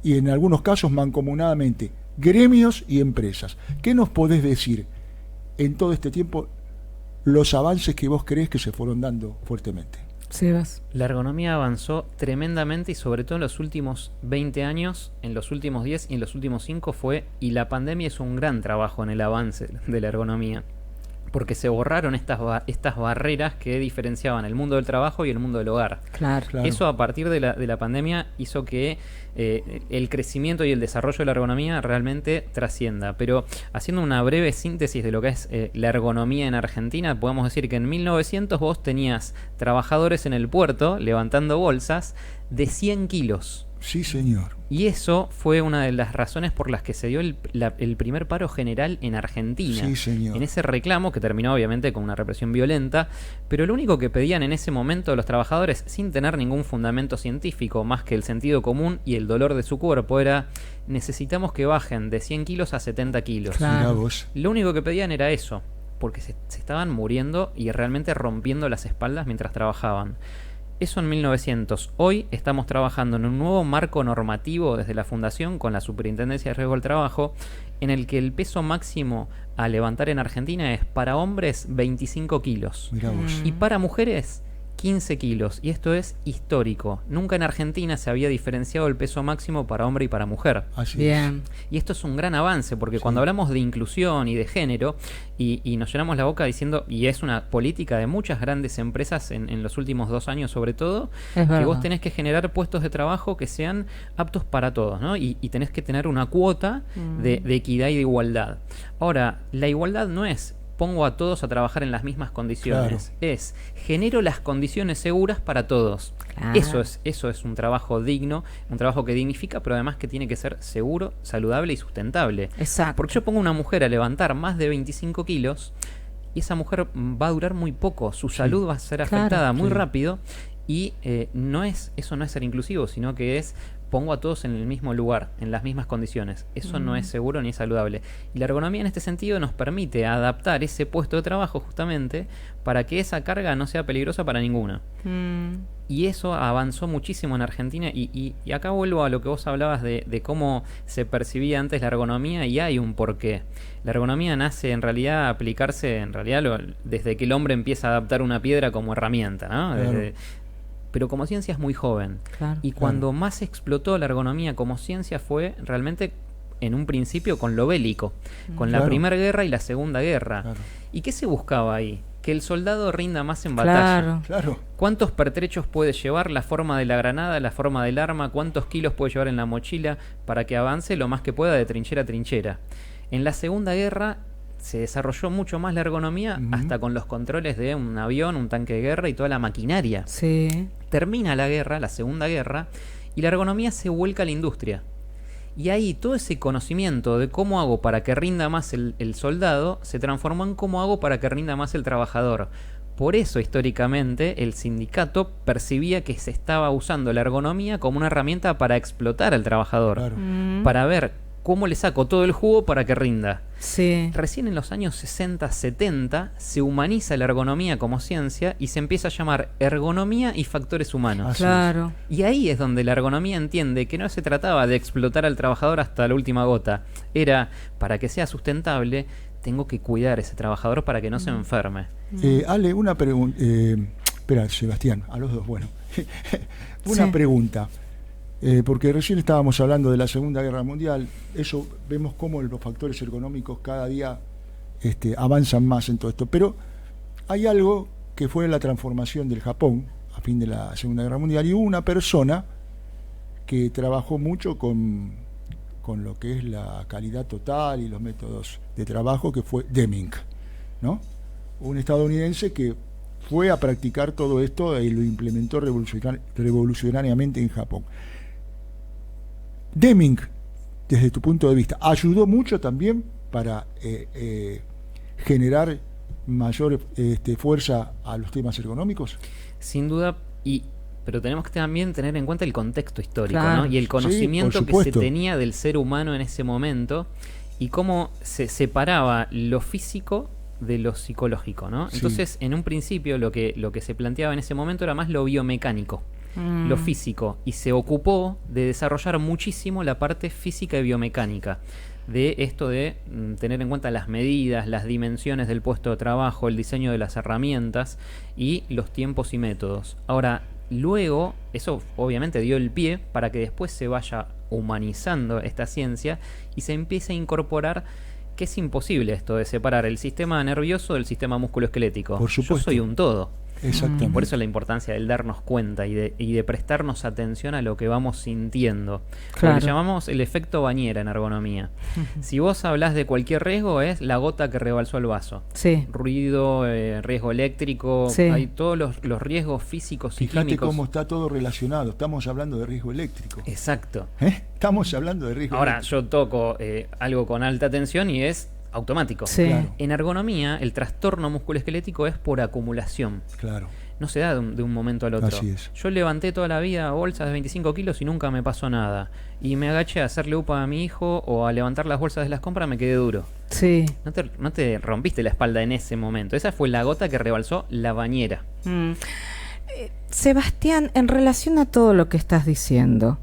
y en algunos casos mancomunadamente, gremios y empresas. ¿Qué nos podés decir en todo este tiempo los avances que vos creés que se fueron dando fuertemente?
Sebas.
La ergonomía avanzó tremendamente y sobre todo en los últimos 20 años, en los últimos 10 y en los últimos 5 y la pandemia es un gran trabajo en el avance de la ergonomía, porque se borraron estas barreras que diferenciaban el mundo del trabajo y el mundo del hogar.
Claro.
Eso a partir de la pandemia hizo que el crecimiento y el desarrollo de la ergonomía realmente trascienda. Pero haciendo una breve síntesis de lo que es la ergonomía en Argentina, podemos decir que en 1900 vos tenías trabajadores en el puerto levantando bolsas de 100 kilos.
Sí, señor.
Y eso fue una de las razones por las que se dio el primer paro general en Argentina.
Sí, señor.
En ese reclamo, que terminó obviamente con una represión violenta, pero lo único que pedían en ese momento los trabajadores, sin tener ningún fundamento científico más que el sentido común y el dolor de su cuerpo, era: necesitamos que bajen de 100 kilos a 70 kilos.
Claro.
Mirá vos.
Lo único que pedían era eso, porque se estaban muriendo y realmente rompiendo las espaldas mientras trabajaban. Eso en 1900. Hoy estamos trabajando en un nuevo marco normativo desde la Fundación con la Superintendencia de Riesgo del Trabajo, en el que el peso máximo a levantar en Argentina es para hombres 25 kilos
Mirá vos.
y para mujeres 15 kilos. Y esto es histórico. Nunca en Argentina se había diferenciado el peso máximo para hombre y para mujer.
Así
Bien.
Y esto es un gran avance, porque
Sí.
cuando hablamos de inclusión y de género, y nos llenamos la boca diciendo, y es una política de muchas grandes empresas en los últimos 2 años sobre todo,
Es
que
verdad.
vos tenés que generar puestos de trabajo que sean aptos para todos, ¿no? Y tenés que tener una cuota de equidad y de igualdad. Ahora, la igualdad no es pongo a todos a trabajar en las mismas condiciones, es genero las condiciones seguras para todos.
Claro.
Eso es un trabajo digno, un trabajo que dignifica, pero además que tiene que ser seguro, saludable y sustentable.
Exacto.
Porque yo pongo a una mujer a levantar más de 25 kilos y esa mujer va a durar muy poco, su salud va a ser
Claro.
afectada muy
Sí.
rápido y eso no es ser inclusivo, sino que es pongo a todos en el mismo lugar, en las mismas condiciones. Eso no es seguro ni es saludable. Y la ergonomía en este sentido nos permite adaptar ese puesto de trabajo justamente para que esa carga no sea peligrosa para ninguna. Y eso avanzó muchísimo en Argentina y acá vuelvo a lo que vos hablabas de cómo se percibía antes la ergonomía y hay un porqué. La ergonomía nace en realidad a aplicarse desde que el hombre empieza a adaptar una piedra como herramienta, ¿no?
Claro.
Pero como ciencia es muy joven.
Claro.
Y cuando más explotó la ergonomía como ciencia fue realmente en un principio con lo bélico, con la
Claro.
Primera Guerra y la Segunda Guerra.
Claro.
¿Y qué se buscaba ahí? Que el soldado rinda más en batalla.
Claro.
Claro.
¿Cuántos pertrechos puede llevar, la forma de la granada, la forma del arma? ¿Cuántos kilos puede llevar en la mochila para que avance lo más que pueda de trinchera a trinchera? En la Segunda Guerra se desarrolló mucho más la ergonomía, hasta con los controles de un avión, un tanque de guerra y toda la maquinaria.
Sí.
Termina la guerra, la Segunda Guerra, y la ergonomía se vuelca a la industria. Y ahí todo ese conocimiento de cómo hago para que rinda más el soldado se transformó en cómo hago para que rinda más el trabajador. Por eso, históricamente, el sindicato percibía que se estaba usando la ergonomía como una herramienta para explotar al trabajador,
Claro.
para ver cómo le saco todo el jugo para que rinda.
Sí.
Recién en los años 60, 70 se humaniza la ergonomía como ciencia y se empieza a llamar ergonomía y factores humanos.
Así
Claro.
Y ahí es donde la ergonomía entiende que no se trataba de explotar al trabajador hasta la última gota. Era, para que sea sustentable, tengo que cuidar a ese trabajador para que no se enferme.
Ale, una pregunta. Espera, Sebastián, a los dos, bueno. Una
Sí.
pregunta. Porque recién estábamos hablando de la Segunda Guerra Mundial. Eso vemos cómo los factores ergonómicos cada día avanzan más en todo esto. Pero hay algo que fue la transformación del Japón a fin de la Segunda Guerra Mundial. Y hubo una persona que trabajó mucho con lo que es la calidad total y los métodos de trabajo, que fue Deming, ¿no? Un estadounidense que fue a practicar todo esto y lo implementó revolucionariamente en Japón. Deming, desde tu punto de vista, ¿ayudó mucho también para generar mayor fuerza a los temas ergonómicos?
Sin duda, pero tenemos que también tener en cuenta el contexto histórico,
Claro.
¿no? Y el conocimiento
por
que se
supuesto.
tenía del ser humano en ese momento y cómo se separaba lo físico de lo psicológico, ¿no?
Sí.
Entonces, en un principio lo que se planteaba en ese momento era más lo biomecánico, lo físico, y se ocupó de desarrollar muchísimo la parte física y biomecánica. de esto de tener en cuenta las medidas, las dimensiones del puesto de trabajo, el diseño de las herramientas y los tiempos y métodos. Ahora, luego, eso obviamente dio el pie para que después se vaya humanizando esta ciencia y se empiece a incorporar que es imposible esto de separar el sistema nervioso del sistema musculoesquelético.
Por supuesto.
Yo soy un todo.
Exactamente.
Por eso la importancia del darnos cuenta y de prestarnos atención a lo que vamos sintiendo.
Claro.
Lo que llamamos el efecto bañera en ergonomía. Si vos hablás de cualquier riesgo, es la gota que rebalsó el vaso.
Sí.
Ruido, riesgo eléctrico,
Sí.
hay todos los riesgos físicos y
Fíjate
químicos.
cómo está todo relacionado. Estamos hablando de riesgo eléctrico.
Exacto.
Estamos hablando de riesgo
Ahora,
eléctrico.
yo toco algo con alta tensión y es automático.
Sí.
Claro.
En ergonomía, el trastorno musculoesquelético es por acumulación.
Claro.
No se da de un momento al otro.
Así es.
Yo levanté toda la vida bolsas de 25 kilos y nunca me pasó nada. Y me agaché a hacerle upa a mi hijo o a levantar las bolsas de las compras, me quedé duro.
Sí.
No te rompiste la espalda en ese momento. Esa fue la gota que rebalsó la bañera.
Sebastián, en relación a todo lo que estás diciendo,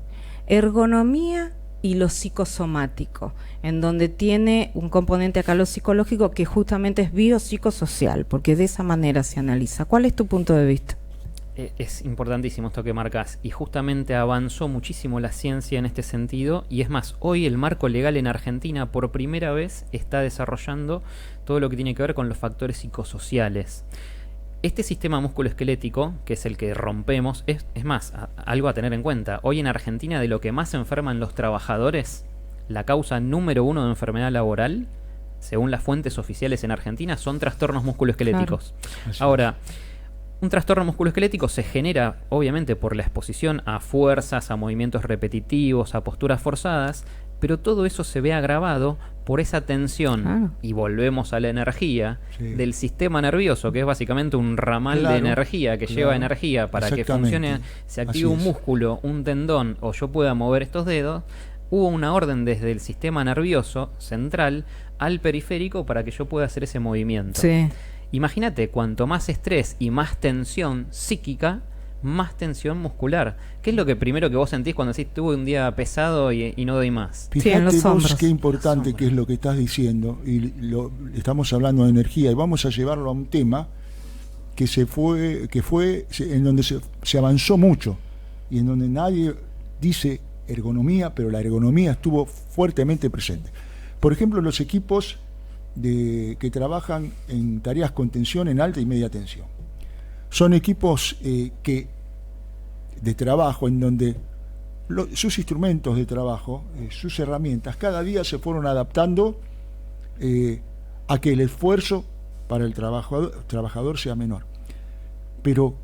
ergonomía y lo psicosomático, en donde tiene un componente acá lo psicológico que justamente es biopsicosocial, porque de esa manera se analiza. ¿Cuál es tu punto de vista?
Es importantísimo esto que marcas y justamente avanzó muchísimo la ciencia en este sentido y es más, hoy el marco legal en Argentina por primera vez está desarrollando todo lo que tiene que ver con los factores psicosociales. Este sistema musculoesquelético, que es el que rompemos, es más, algo a tener en cuenta. Hoy en Argentina, de lo que más se enferman los trabajadores, la causa número 1 de enfermedad laboral, según las fuentes oficiales en Argentina, son trastornos musculoesqueléticos.
Claro.
Ahora, un trastorno musculoesquelético se genera, obviamente, por la exposición a fuerzas, a movimientos repetitivos, a posturas forzadas, pero todo eso se ve agravado por esa tensión,
Claro.
y volvemos a la energía,
Sí.
del sistema nervioso, que es básicamente un ramal
Claro,
de energía que
claro.
lleva energía para que
Exactamente.
funcione, se active
Así
un
es.
músculo, un tendón, o yo pueda mover estos dedos. Hubo una orden desde el sistema nervioso central al periférico para que yo pueda hacer ese movimiento.
Sí.
Imagínate, cuanto más estrés y más tensión psíquica, más tensión muscular. ¿Qué es lo que primero que vos sentís cuando decís tuve un día pesado y no doy más?
Sí, en
Fíjate
los
vos
hombros.
qué importante que es lo que estás diciendo, y estamos hablando de energía, y vamos a llevarlo a un tema que en donde se avanzó mucho, y en donde nadie dice ergonomía, pero la ergonomía estuvo fuertemente presente. Por ejemplo, los equipos que trabajan en tareas con tensión en alta y media tensión. Son equipos de trabajo en donde sus instrumentos de trabajo, sus herramientas, cada día se fueron adaptando a que el esfuerzo para el trabajador sea menor. Pero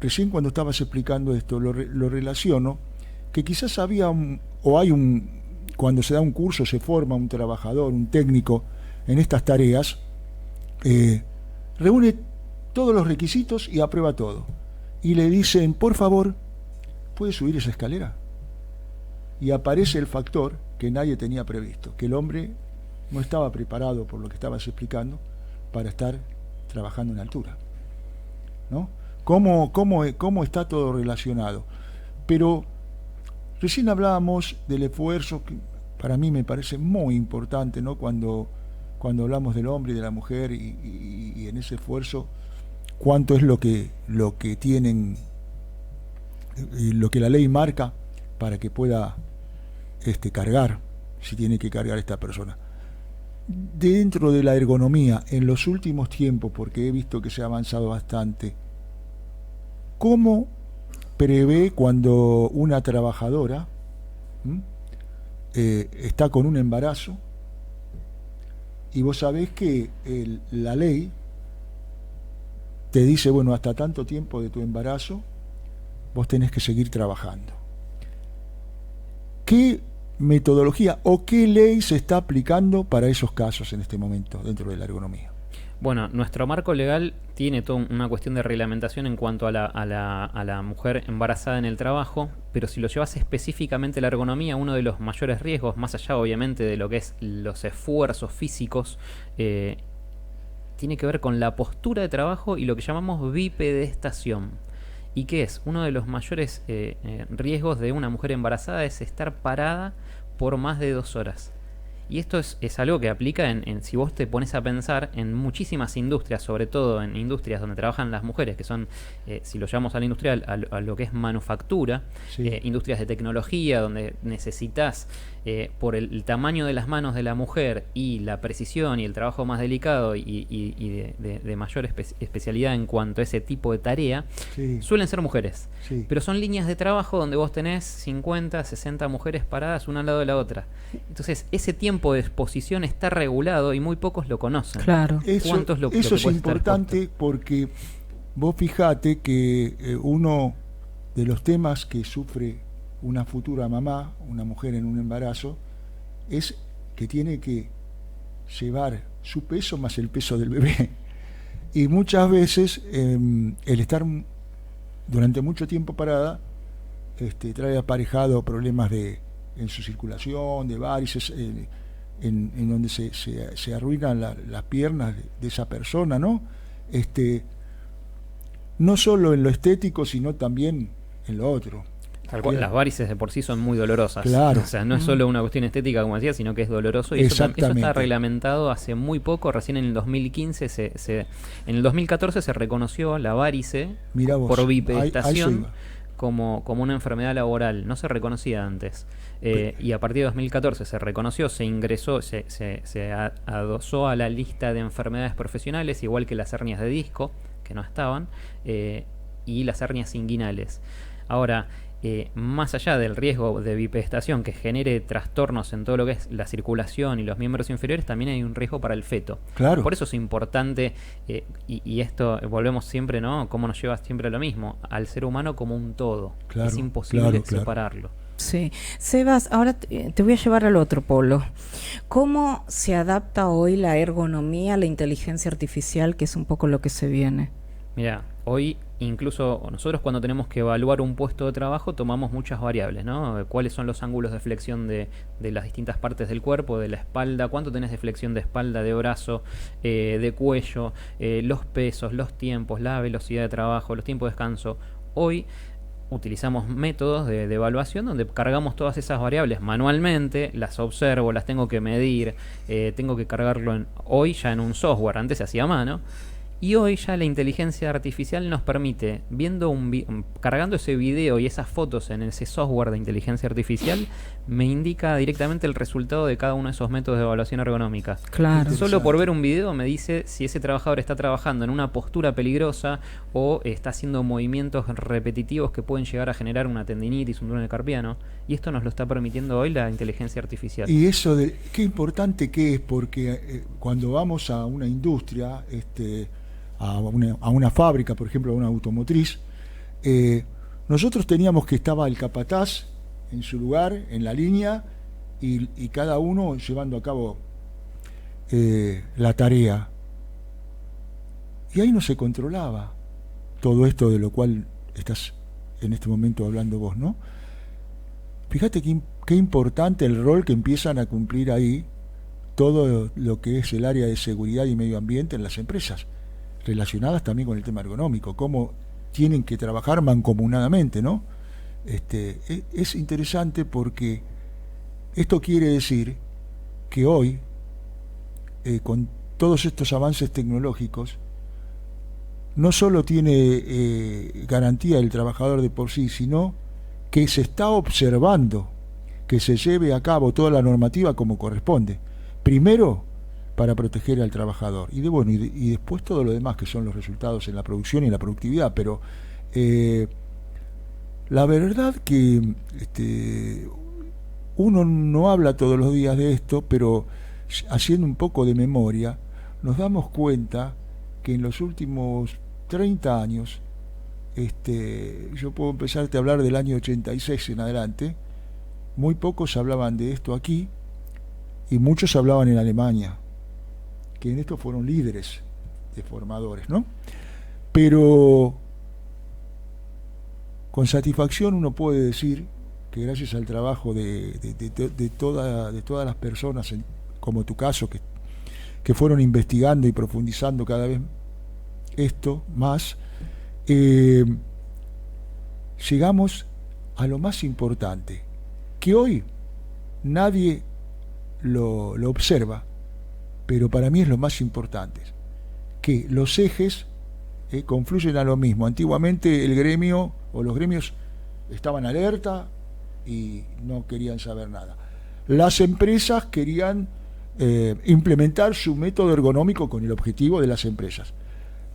recién cuando estabas explicando esto, lo relaciono, que quizás cuando se da un curso, se forma un trabajador, un técnico en estas tareas, reúne todos los requisitos y aprueba todo. Y le dicen, por favor, ¿puede subir esa escalera? Y aparece el factor que nadie tenía previsto, que el hombre no estaba preparado, por lo que estabas explicando, para estar trabajando en altura, ¿no? ¿Cómo está todo relacionado? Pero recién hablábamos del esfuerzo, que para mí me parece muy importante, ¿no? Cuando hablamos del hombre y de la mujer y en ese esfuerzo, cuánto es lo que tienen, lo que la ley marca para que pueda cargar, si tiene que cargar esta persona. Dentro de la ergonomía, en los últimos tiempos, porque he visto que se ha avanzado bastante, ¿cómo prevé cuando una trabajadora está con un embarazo y vos sabés que la ley te dice, bueno, hasta tanto tiempo de tu embarazo vos tenés que seguir trabajando? ¿Qué metodología o qué ley se está aplicando para esos casos en este momento dentro de la ergonomía?
Bueno, nuestro marco legal tiene toda una cuestión de reglamentación en cuanto a la mujer embarazada en el trabajo, pero si lo llevas específicamente a la ergonomía, uno de los mayores riesgos, más allá obviamente de lo que es los esfuerzos físicos, tiene que ver con la postura de trabajo y lo que llamamos bipedestación. ¿Y qué es? Uno de los mayores riesgos de una mujer embarazada es estar parada por más de 2 horas. Y esto es algo que aplica si vos te pones a pensar en muchísimas industrias, sobre todo en industrias donde trabajan las mujeres, que son, si lo llamamos a la industria, a lo que es manufactura,
Sí.
industrias de tecnología, donde necesitas, por el tamaño de las manos de la mujer y la precisión y el trabajo más delicado y de mayor especialidad en cuanto a ese tipo de tarea,
Sí.
suelen ser mujeres.
Sí.
Pero son líneas de trabajo donde vos tenés 50, 60 mujeres paradas una al lado de la otra. Entonces, ese tiempo de exposición está regulado y muy pocos lo conocen.
Claro.
¿Cuánto es lo que
Eso es
puede estar
importante porque vos fijate que uno de los temas que sufre una futura mamá, una mujer en un embarazo, es que tiene que llevar su peso más el peso del bebé. Y muchas veces el estar durante mucho tiempo parada trae aparejado problemas en su circulación, de varices, en donde se arruinan las piernas de esa persona, ¿no? No solo en lo estético, sino también en lo otro.
Tal cual, las varices de por sí son muy dolorosas.
Claro.
O sea, no es solo una cuestión estética, como decía, sino que es doloroso. Y eso está
Exactamente.
reglamentado hace muy poco. Recién en el 2015, en el 2014 se reconoció la varice
Mirá vos,
por
ahí se
bipedestación
iba.
como una enfermedad laboral. No se reconocía antes. Y a partir de 2014 se reconoció, se ingresó, se adosó a la lista de enfermedades profesionales, igual que las hernias de disco, que no estaban, y las hernias inguinales. Ahora, más allá del riesgo de bipedestación que genere trastornos en todo lo que es la circulación y los miembros inferiores, también hay un riesgo para el feto.
Claro.
Por eso es importante, y esto volvemos siempre, ¿no? Cómo nos lleva siempre a lo mismo, al ser humano como un todo.
Claro,
Es imposible
claro.
separarlo.
Sí. Sebas, ahora te voy a llevar al otro polo. ¿Cómo se adapta hoy la ergonomía a la inteligencia artificial, que es un poco lo que se viene?
Mira, hoy incluso nosotros cuando tenemos que evaluar un puesto de trabajo tomamos muchas variables, ¿no? ¿Cuáles son los ángulos de flexión de las distintas partes del cuerpo, de la espalda? ¿Cuánto tenés de flexión de espalda, de brazo, de cuello? Los pesos, los tiempos, la velocidad de trabajo, los tiempos de descanso. Hoy utilizamos métodos de evaluación donde cargamos todas esas variables manualmente, las observo, las tengo que medir, tengo que cargarlo hoy ya en un software, antes se hacía a mano. Y hoy ya la inteligencia artificial nos permite, cargando ese video y esas fotos en ese software de inteligencia artificial, me indica directamente el resultado de cada uno de esos métodos de evaluación ergonómica.
Claro.
Solo por ver un video me dice si ese trabajador está trabajando en una postura peligrosa o está haciendo movimientos repetitivos que pueden llegar a generar una tendinitis, un túnel carpiano. Y esto nos lo está permitiendo hoy la inteligencia artificial.
Y eso qué importante que es, porque cuando vamos a una industria, a una fábrica, por ejemplo, a una automotriz, nosotros teníamos que estaba el capataz en su lugar, en la línea, y cada uno llevando a cabo la tarea. Y ahí no se controlaba todo esto de lo cual estás en este momento hablando vos, ¿no? Fíjate qué importante el rol que empiezan a cumplir ahí todo lo que es el área de seguridad y medio ambiente en las empresas, relacionadas también con el tema ergonómico, cómo tienen que trabajar mancomunadamente, ¿no? Es interesante porque esto quiere decir que hoy, con todos estos avances tecnológicos, no solo tiene garantía el trabajador de por sí, sino que se está observando que se lleve a cabo toda la normativa como corresponde. Primero, para proteger al trabajador, y después todo lo demás que son los resultados en la producción y en la productividad. Pero la verdad que uno no habla todos los días de esto, pero haciendo un poco de memoria nos damos cuenta que en los últimos 30 años, yo puedo empezarte a hablar del año 86 en adelante, muy pocos hablaban de esto aquí y muchos hablaban en Alemania, que en esto fueron líderes de formadores, ¿no? Pero con satisfacción uno puede decir que gracias al trabajo de todas las personas, como tu caso, que fueron investigando y profundizando cada vez esto más, llegamos a lo más importante, que hoy nadie lo observa, pero para mí es lo más importante, que los ejes confluyen a lo mismo. Antiguamente el gremio o los gremios estaban alerta y no querían saber nada. Las empresas querían implementar su método ergonómico con el objetivo de las empresas.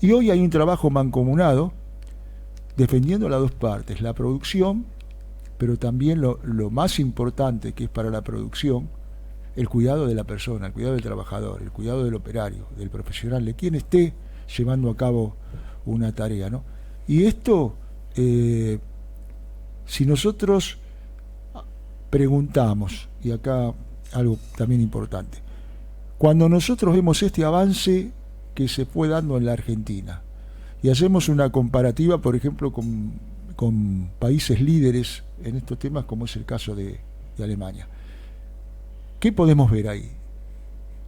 Y hoy hay un trabajo mancomunado defendiendo las dos partes, la producción, pero también lo más importante que es para la producción, el cuidado de la persona, el cuidado del trabajador, el cuidado del operario, del profesional, de quien esté llevando a cabo una tarea, ¿no? Y esto, si nosotros preguntamos, y acá algo también importante, cuando nosotros vemos este avance que se fue dando en la Argentina, y hacemos una comparativa, por ejemplo, con países líderes en estos temas, como es el caso de Alemania, ¿qué podemos ver ahí,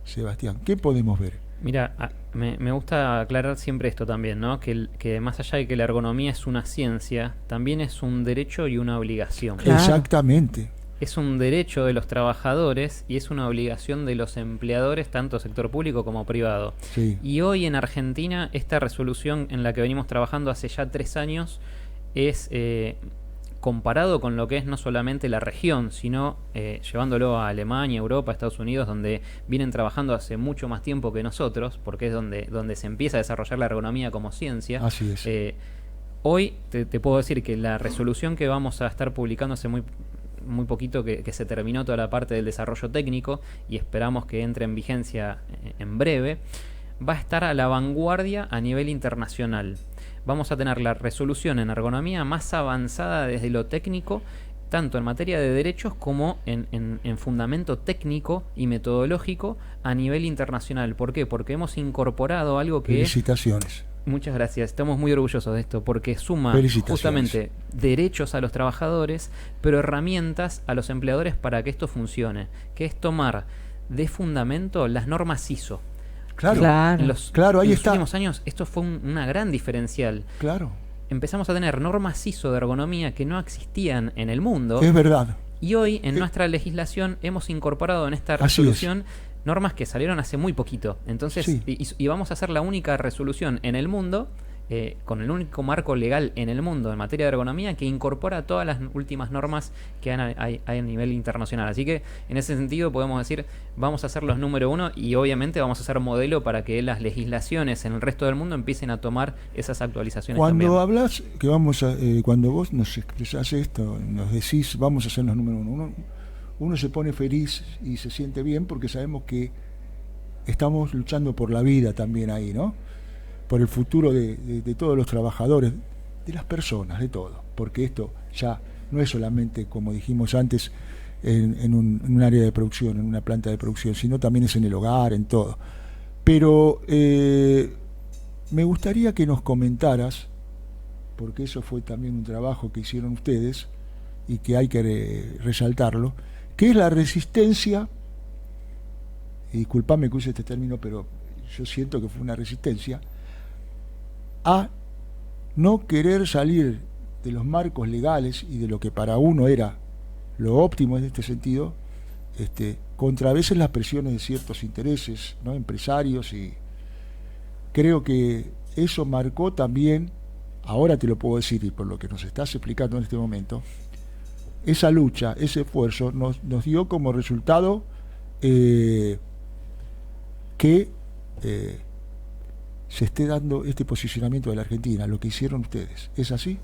Sebastián? ¿Qué podemos ver?
Mira, me gusta aclarar siempre esto también, ¿no? Que más allá de que la ergonomía es una ciencia, también es un derecho y una obligación.
Claro.
Exactamente.
Es un derecho de los trabajadores y es una obligación de los empleadores, tanto sector público como privado.
Sí.
Y hoy en Argentina, esta resolución en la que venimos trabajando hace ya 3 años es, comparado con lo que es no solamente la región, sino llevándolo a Alemania, Europa, Estados Unidos, donde vienen trabajando hace mucho más tiempo que nosotros, porque es donde se empieza a desarrollar la ergonomía como ciencia.
Así es.
Hoy te puedo decir que la resolución que vamos a estar publicando hace muy poquito que se terminó toda la parte del desarrollo técnico y esperamos que entre en vigencia en breve, va a estar a la vanguardia a nivel internacional. Vamos a tener la resolución en ergonomía más avanzada desde lo técnico, tanto en materia de derechos como en fundamento técnico y metodológico a nivel internacional. ¿Por qué? Porque hemos incorporado algo que
Felicitaciones.
Muchas gracias, estamos muy orgullosos de esto porque suma justamente derechos a los trabajadores, pero herramientas a los empleadores para que esto funcione, que es tomar de fundamento las normas ISO.
Claro,
Claro.
En los
ahí está.
últimos años esto fue una gran diferencial.
Claro,
Empezamos a tener normas ISO de ergonomía que no existían en el mundo
es verdad.
y hoy en nuestra legislación hemos incorporado en esta resolución normas que salieron hace muy poquito. Entonces,
Sí.
y vamos a hacer la única resolución en el mundo, con el único marco legal en el mundo en materia de ergonomía que incorpora todas las últimas normas que hay a nivel internacional. Así que, en ese sentido, podemos decir, vamos a ser los número 1 y obviamente vamos a ser modelo para que las legislaciones en el resto del mundo empiecen a tomar esas actualizaciones
Cuando
también.
hablas, que vamos a, cuando vos nos expresás esto, nos decís, vamos a ser los número 1, uno se pone feliz y se siente bien porque sabemos que estamos luchando por la vida también ahí, ¿no? Por el futuro de todos los trabajadores, de las personas, de todo, porque esto ya no es solamente, como dijimos antes, en un área de producción, en una planta de producción, sino también es en el hogar, en todo. Pero me gustaría que nos comentaras, porque eso fue también un trabajo que hicieron ustedes y que hay que resaltarlo, ¿qué es la resistencia? Y disculpame que use este término, pero yo siento que fue una resistencia a no querer salir de los marcos legales y de lo que para uno era lo óptimo en este sentido, contra a veces las presiones de ciertos intereses, ¿no?, empresarios, y creo que eso marcó también, ahora te lo puedo decir y por lo que nos estás explicando en este momento, esa lucha, ese esfuerzo nos dio como resultado que se esté dando este posicionamiento de la Argentina, lo que hicieron ustedes. ¿Es así?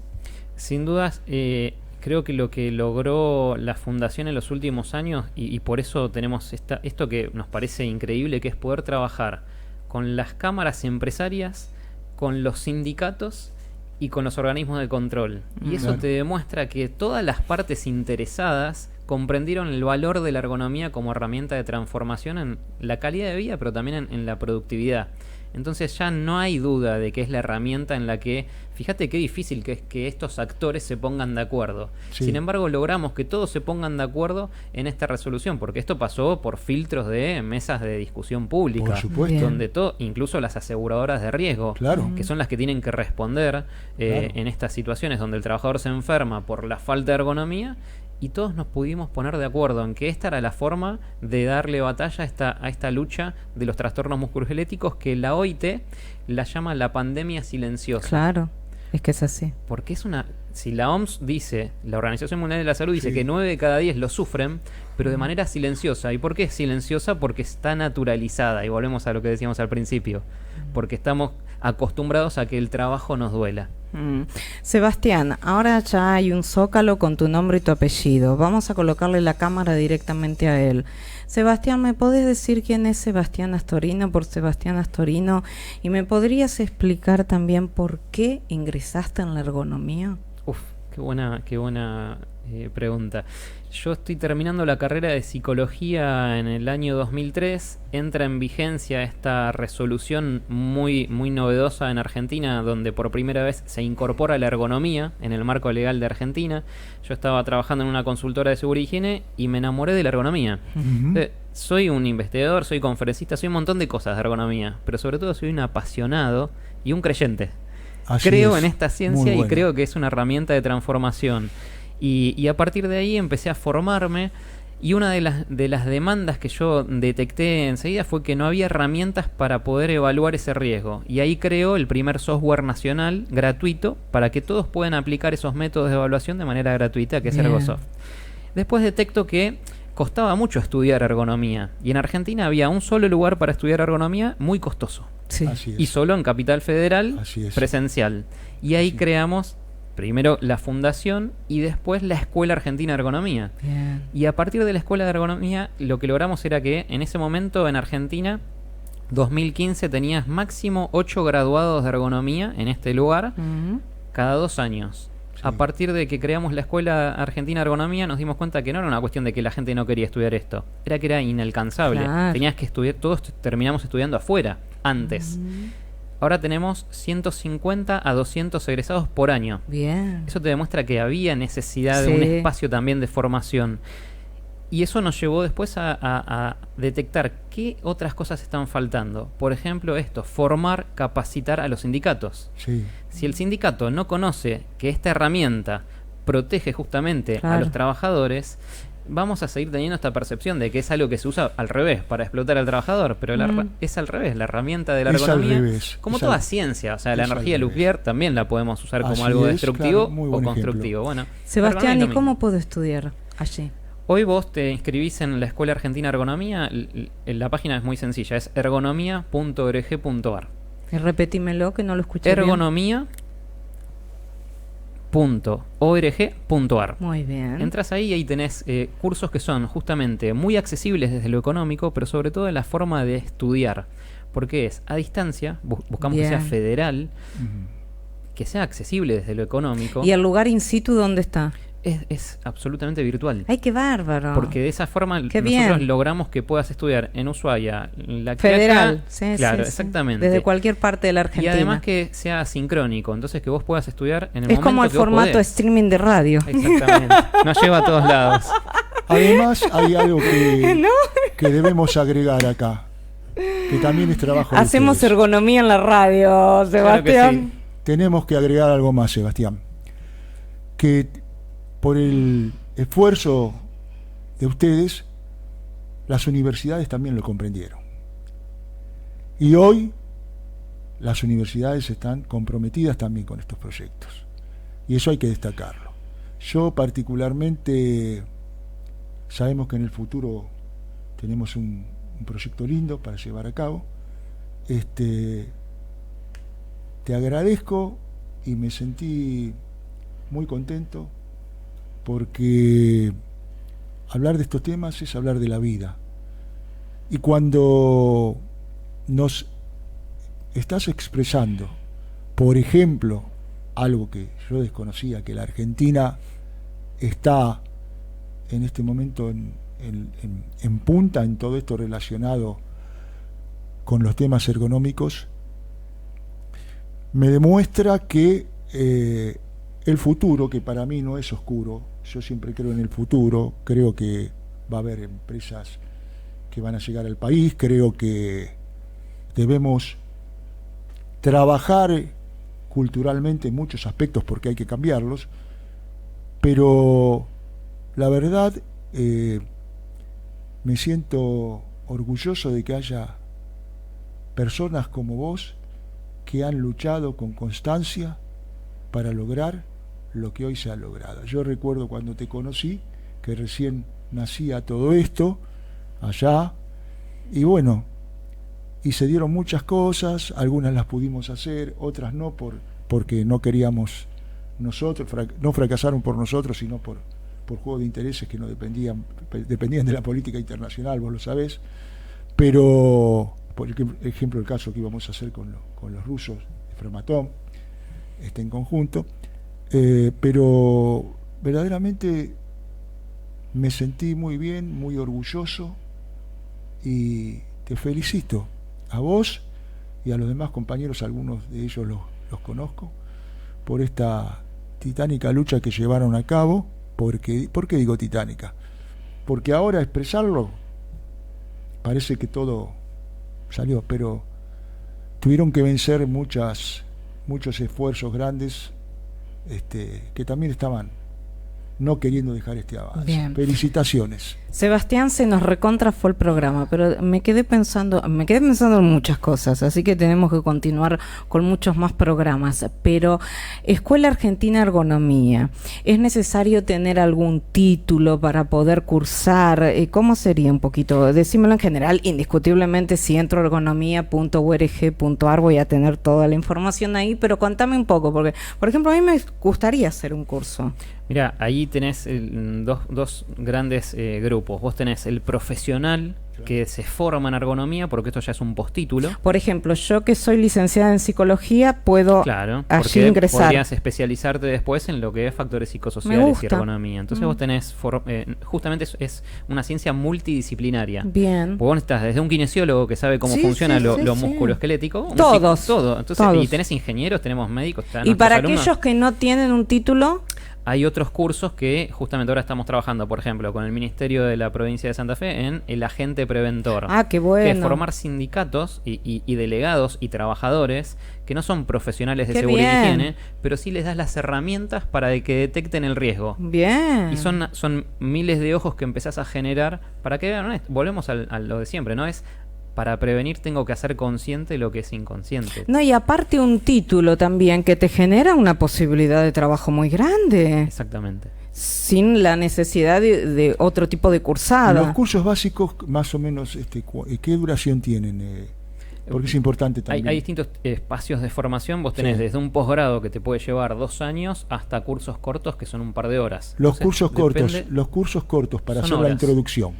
Sin dudas, creo que lo que logró la Fundación en los últimos años, y por eso tenemos esto que nos parece increíble, que es poder trabajar con las cámaras empresarias, con los sindicatos y con los organismos de control. Y eso
Claro.
te demuestra que todas las partes interesadas comprendieron el valor de la ergonomía como herramienta de transformación en la calidad de vida, pero también en la productividad. Entonces ya no hay duda de que es la herramienta en la que, fíjate qué difícil que es que estos actores se pongan de acuerdo.
Sí.
Sin embargo, logramos que todos se pongan de acuerdo en esta resolución, porque esto pasó por filtros de mesas de discusión pública,
Por supuesto.
Bien.
donde incluso las aseguradoras de riesgo,
Claro.
que son las que tienen que responder
Claro.
en estas situaciones donde el trabajador se enferma por la falta de ergonomía, y todos nos pudimos poner de acuerdo en que esta era la forma de darle batalla a esta lucha de los trastornos musculoesqueléticos, que la OIT la llama la pandemia silenciosa.
Claro, es que es así.
Porque es una... Si la OMS dice, la Organización Mundial de la Salud dice
Sí.
que 9 de cada 10 lo sufren, pero de manera silenciosa. ¿Y por qué es silenciosa? Porque está naturalizada. Y volvemos a lo que decíamos al principio. Porque estamos acostumbrados a que el trabajo nos duela.
Sebastián, ahora ya hay un zócalo con tu nombre y tu apellido. Vamos a colocarle la cámara directamente a él. Sebastián, ¿me podés decir quién es Sebastián Astorino por Sebastián Astorino? ¿Y me podrías explicar también por qué ingresaste en la ergonomía?
Uf, qué buena pregunta. Yo estoy terminando la carrera de psicología en el año 2003. Entra en vigencia esta resolución muy novedosa en Argentina, donde por primera vez se incorpora la ergonomía en el marco legal de Argentina. Yo estaba trabajando en una consultora de seguridad y higiene y me enamoré de la ergonomía. Soy un investigador, soy conferencista, soy un montón de cosas de ergonomía, pero sobre todo soy un apasionado y un creyente.
Así
Creo
es.
en esta
Muy
ciencia y
bueno.
creo que es una herramienta de transformación. Y a partir de ahí empecé a formarme, y una de las demandas que yo detecté enseguida fue que no había herramientas para poder evaluar ese riesgo. Y ahí creó el primer software nacional gratuito para que todos puedan aplicar esos métodos de evaluación de manera gratuita, que es
Bien.
Ergosoft. Después detecto que costaba mucho estudiar ergonomía, y en Argentina había un solo lugar para estudiar ergonomía, muy costoso.
Sí.
Así es.
Y solo en Capital Federal,
Así es.
presencial. Y ahí
Sí.
creamos primero la fundación y después la Escuela Argentina de Ergonomía.
Bien.
Y a partir de la Escuela de Ergonomía, lo que logramos era que en ese momento en Argentina, 2015, tenías máximo 8 graduados de ergonomía en este lugar
Mm.
cada 2 años.
Sí.
A partir de que creamos la Escuela Argentina de Ergonomía, nos dimos cuenta que no era una cuestión de que la gente no quería estudiar esto, era que era inalcanzable.
Claro.
Tenías que estudiar, todos terminamos estudiando afuera, antes. Ahora tenemos 150 a 200 egresados por año.
Bien.
Eso te demuestra que había necesidad de
Sí.
un espacio también de formación. Y eso nos llevó después a detectar qué otras cosas están faltando. Por ejemplo, esto, formar, capacitar a los sindicatos.
Sí.
Si el sindicato no conoce que esta herramienta protege justamente a
Claro.
los trabajadores, vamos a seguir teniendo esta percepción de que es algo que se usa al revés, para explotar al trabajador, pero es al revés, la herramienta de la
Es al
ergonomía,
revés,
como
es
toda
al-
ciencia, o sea, la
es al
energía
revés.
nuclear también la podemos usar como
Así
algo
es,
destructivo
claro, muy
o
buen
constructivo. Bueno,
Sebastián,
ergonomía
¿y
es lo
cómo
mismo.
puedo estudiar allí?
Hoy vos te inscribís en la Escuela Argentina de Ergonomía, la página es muy sencilla, es ergonomía.org.ar.
Y repetímelo, que no lo escuché bien.
Ergonomía.org.ar.
Muy bien.
Entras ahí y ahí tenés cursos que son justamente muy accesibles desde lo económico, pero sobre todo en la forma de estudiar. Porque es a distancia, buscamos que sea
Bien.
federal,
Ujú.
que sea accesible desde lo económico.
¿Y el lugar in situ dónde está?
Es absolutamente virtual.
¡Ay, qué bárbaro!
Porque de esa forma
Qué
nosotros
bien.
logramos que puedas estudiar en Ushuaia, La
Federal.
Quiaca.
Sí,
Claro,
sí, sí.
exactamente.
Desde cualquier parte de la
Y
Argentina.
además que sea sincrónico, entonces que vos puedas estudiar en el
es
momento
como el
que vos
formato
podés.
streaming de radio.
Exactamente. Nos lleva a todos lados.
Además, hay algo que,
¿No?
que debemos agregar acá, que también es trabajo de
Hacemos
ustedes.
ergonomía en la radio, Sebastián.
Claro que sí.
Tenemos que agregar algo más, Sebastián. Que por el esfuerzo de ustedes, las universidades también lo comprendieron. Y hoy las universidades están comprometidas también con estos proyectos. Y eso hay que destacarlo. Yo particularmente, sabemos que en el futuro tenemos un proyecto lindo para llevar a cabo. Te agradezco y me sentí muy contento porque hablar de estos temas es hablar de la vida. Y cuando nos estás expresando, por ejemplo, algo que yo desconocía, que la Argentina está en este momento en punta en todo esto relacionado con los temas ergonómicos, me demuestra que el futuro, que para mí no es oscuro, yo siempre creo en el futuro, creo que va a haber empresas que van a llegar al país, creo que debemos trabajar culturalmente en muchos aspectos porque hay que cambiarlos, pero la verdad, me siento orgulloso de que haya personas como vos que han luchado con constancia para lograr lo que hoy se ha logrado. Yo recuerdo cuando te conocí, que recién nacía todo esto, allá, y bueno, y se dieron muchas cosas, algunas las pudimos hacer, otras no, porque no queríamos nosotros, no fracasaron por nosotros, sino por juegos de intereses que no dependían de la política internacional, vos lo sabés, pero por ejemplo el caso que íbamos a hacer con los rusos de Framatome, en conjunto, pero verdaderamente me sentí muy bien, muy orgulloso, y te felicito a vos y a los demás compañeros, algunos de ellos los conozco, por esta titánica lucha que llevaron a cabo. ¿Por qué digo titánica? Porque ahora expresarlo parece que todo salió, pero tuvieron que vencer muchos esfuerzos grandes, que también estaban no queriendo dejar este avance.
Bien.
Felicitaciones.
Sebastián, se nos recontra fue el programa, pero me quedé pensando en muchas cosas, así que tenemos que continuar con muchos más programas. Pero Escuela Argentina de Ergonomía, ¿es necesario tener algún título para poder cursar? ¿Cómo sería un poquito? Decímelo en general. Indiscutiblemente, si entro a ergonomía.org.ar voy a tener toda la información ahí, pero contame un poco, porque, por ejemplo, a mí me gustaría hacer un curso.
Mira, ahí tenés dos grandes grupos. Vos tenés el profesional que se forma en ergonomía, porque esto ya es un postítulo.
Por ejemplo, yo que soy licenciada en psicología, puedo
claro,
allí ingresar.
Podrías especializarte después en lo que es factores psicosociales y ergonomía. Entonces vos tenés, justamente es una ciencia multidisciplinaria.
Bien.
Vos estás desde un kinesiólogo que sabe cómo funciona lo musculoesquelético.
Todo.
Entonces,
todos.
Y tenés ingenieros, tenemos médicos.
Y para aquellos que no tienen un título,
hay otros cursos que justamente ahora estamos trabajando, por ejemplo, con el Ministerio de la Provincia de Santa Fe en el agente preventor.
Ah, qué bueno.
Que es formar sindicatos y delegados y trabajadores que no son profesionales de
qué
seguridad
bien.
y higiene, pero sí les das las herramientas para que detecten el riesgo.
Bien.
Y son miles de ojos que empezás a generar para que vean, volvemos a lo de siempre, ¿no? Es para prevenir tengo que hacer consciente lo que es inconsciente.
No, y aparte un título también que te genera una posibilidad de trabajo muy grande.
Exactamente.
Sin la necesidad de otro tipo de cursada.
Los cursos básicos, más o menos, ¿qué duración tienen? Porque es importante también.
Hay distintos espacios de formación. Vos tenés desde un posgrado que te puede llevar 2 años hasta cursos cortos que son un par de horas.
Los cursos cortos para hacer la introducción.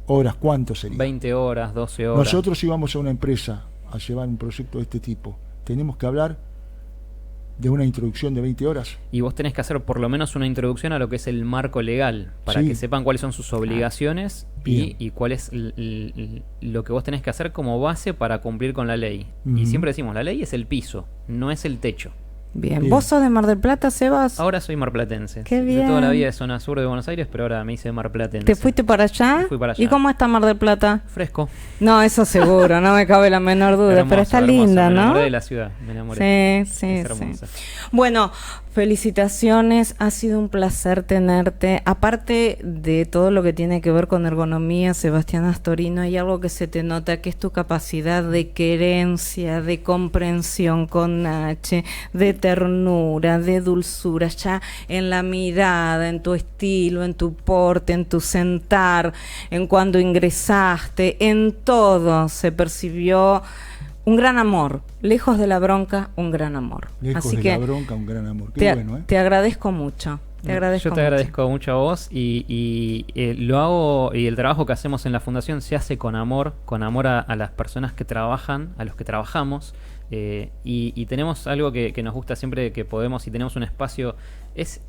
Horas,
¿cuánto sería?
20 horas, 12 horas.
Nosotros íbamos a una empresa a llevar un proyecto de este tipo. Tenemos que hablar de una introducción de 20 horas.
Y vos tenés que hacer por lo menos una introducción a lo que es el marco legal, para que sepan cuáles son sus obligaciones y cuál es lo que vos tenés que hacer como base para cumplir con la ley. Y siempre decimos, la ley es el piso, no es el techo.
Bien. ¿Vos sos de Mar del Plata, Sebas?
Ahora soy marplatense.
Qué bien.
De toda la vida de zona sur de Buenos Aires, pero ahora me hice marplatense.
¿Te fuiste para allá?
Me fui para allá.
¿Y cómo está Mar del Plata?
Fresco.
No, eso seguro, no me cabe la menor duda,
Hermoso,
pero está
hermoso.
linda,
Me
¿no?
enamoré de la ciudad, me enamoré.
Sí.
Es hermosa.
Bueno, felicitaciones, ha sido un placer tenerte. Aparte de todo lo que tiene que ver con ergonomía, Sebastián Astorino, hay algo que se te nota, que es tu capacidad de querencia, de comprensión con H, de ternura, de dulzura, ya en la mirada, en tu estilo, en tu porte, en tu sentar, en cuando ingresaste, en todo se percibió un gran amor, lejos de la bronca, un gran amor.
Lejos
Así
de
que
la bronca, un gran amor. Qué bueno, ¿eh?
te agradezco mucho.
Yo te agradezco mucho a vos y lo hago, y el trabajo que hacemos en la fundación se hace con amor a las personas que trabajan, a los que trabajamos, y tenemos algo que nos gusta siempre que podemos, y tenemos un espacio, es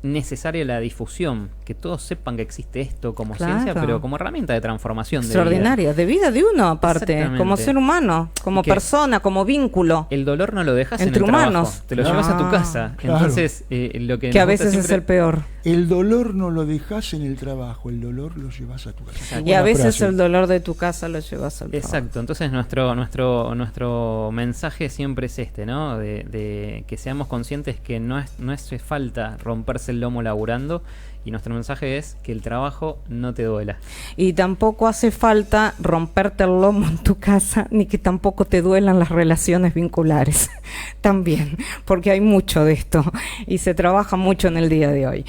necesaria la difusión, que todos sepan que existe esto como ciencia, pero como herramienta de transformación
extraordinaria, de vida de uno aparte, como ser humano, como persona, como vínculo.
El dolor no lo dejas
entre
en el
humanos,
trabajo, te lo llevas a tu casa.
Claro.
Entonces, lo que
a veces es el peor.
El dolor no lo dejas en el trabajo, el dolor lo llevas a tu casa.
Y a veces el dolor de tu casa lo llevas al trabajo.
Exacto, entonces nuestro mensaje siempre es este, ¿no? De que seamos conscientes que no hace falta romperse el lomo laburando, Y nuestro mensaje es que el trabajo no te duela.
Y tampoco hace falta romperte el lomo en tu casa, ni que tampoco te duelan las relaciones vinculares. También, porque hay mucho de esto y se trabaja mucho en el día de hoy.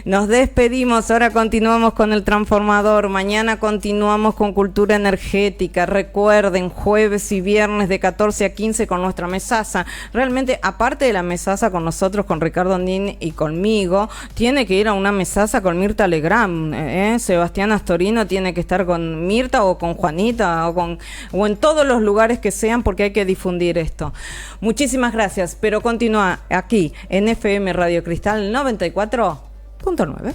Nos despedimos, ahora continuamos con el transformador, mañana continuamos con cultura energética. Recuerden, jueves y viernes de 14 a 15 con nuestra mesaza. Realmente, aparte de la mesaza con nosotros, con Ricardo Andín y conmigo, tiene que ir a una mesaza con Mirta Legrand, Sebastián Astorino tiene que estar con Mirta o con Juanita o en todos los lugares que sean, porque hay que difundir esto. Muchísimas gracias, pero continúa aquí en FM Radio Cristal 94.9.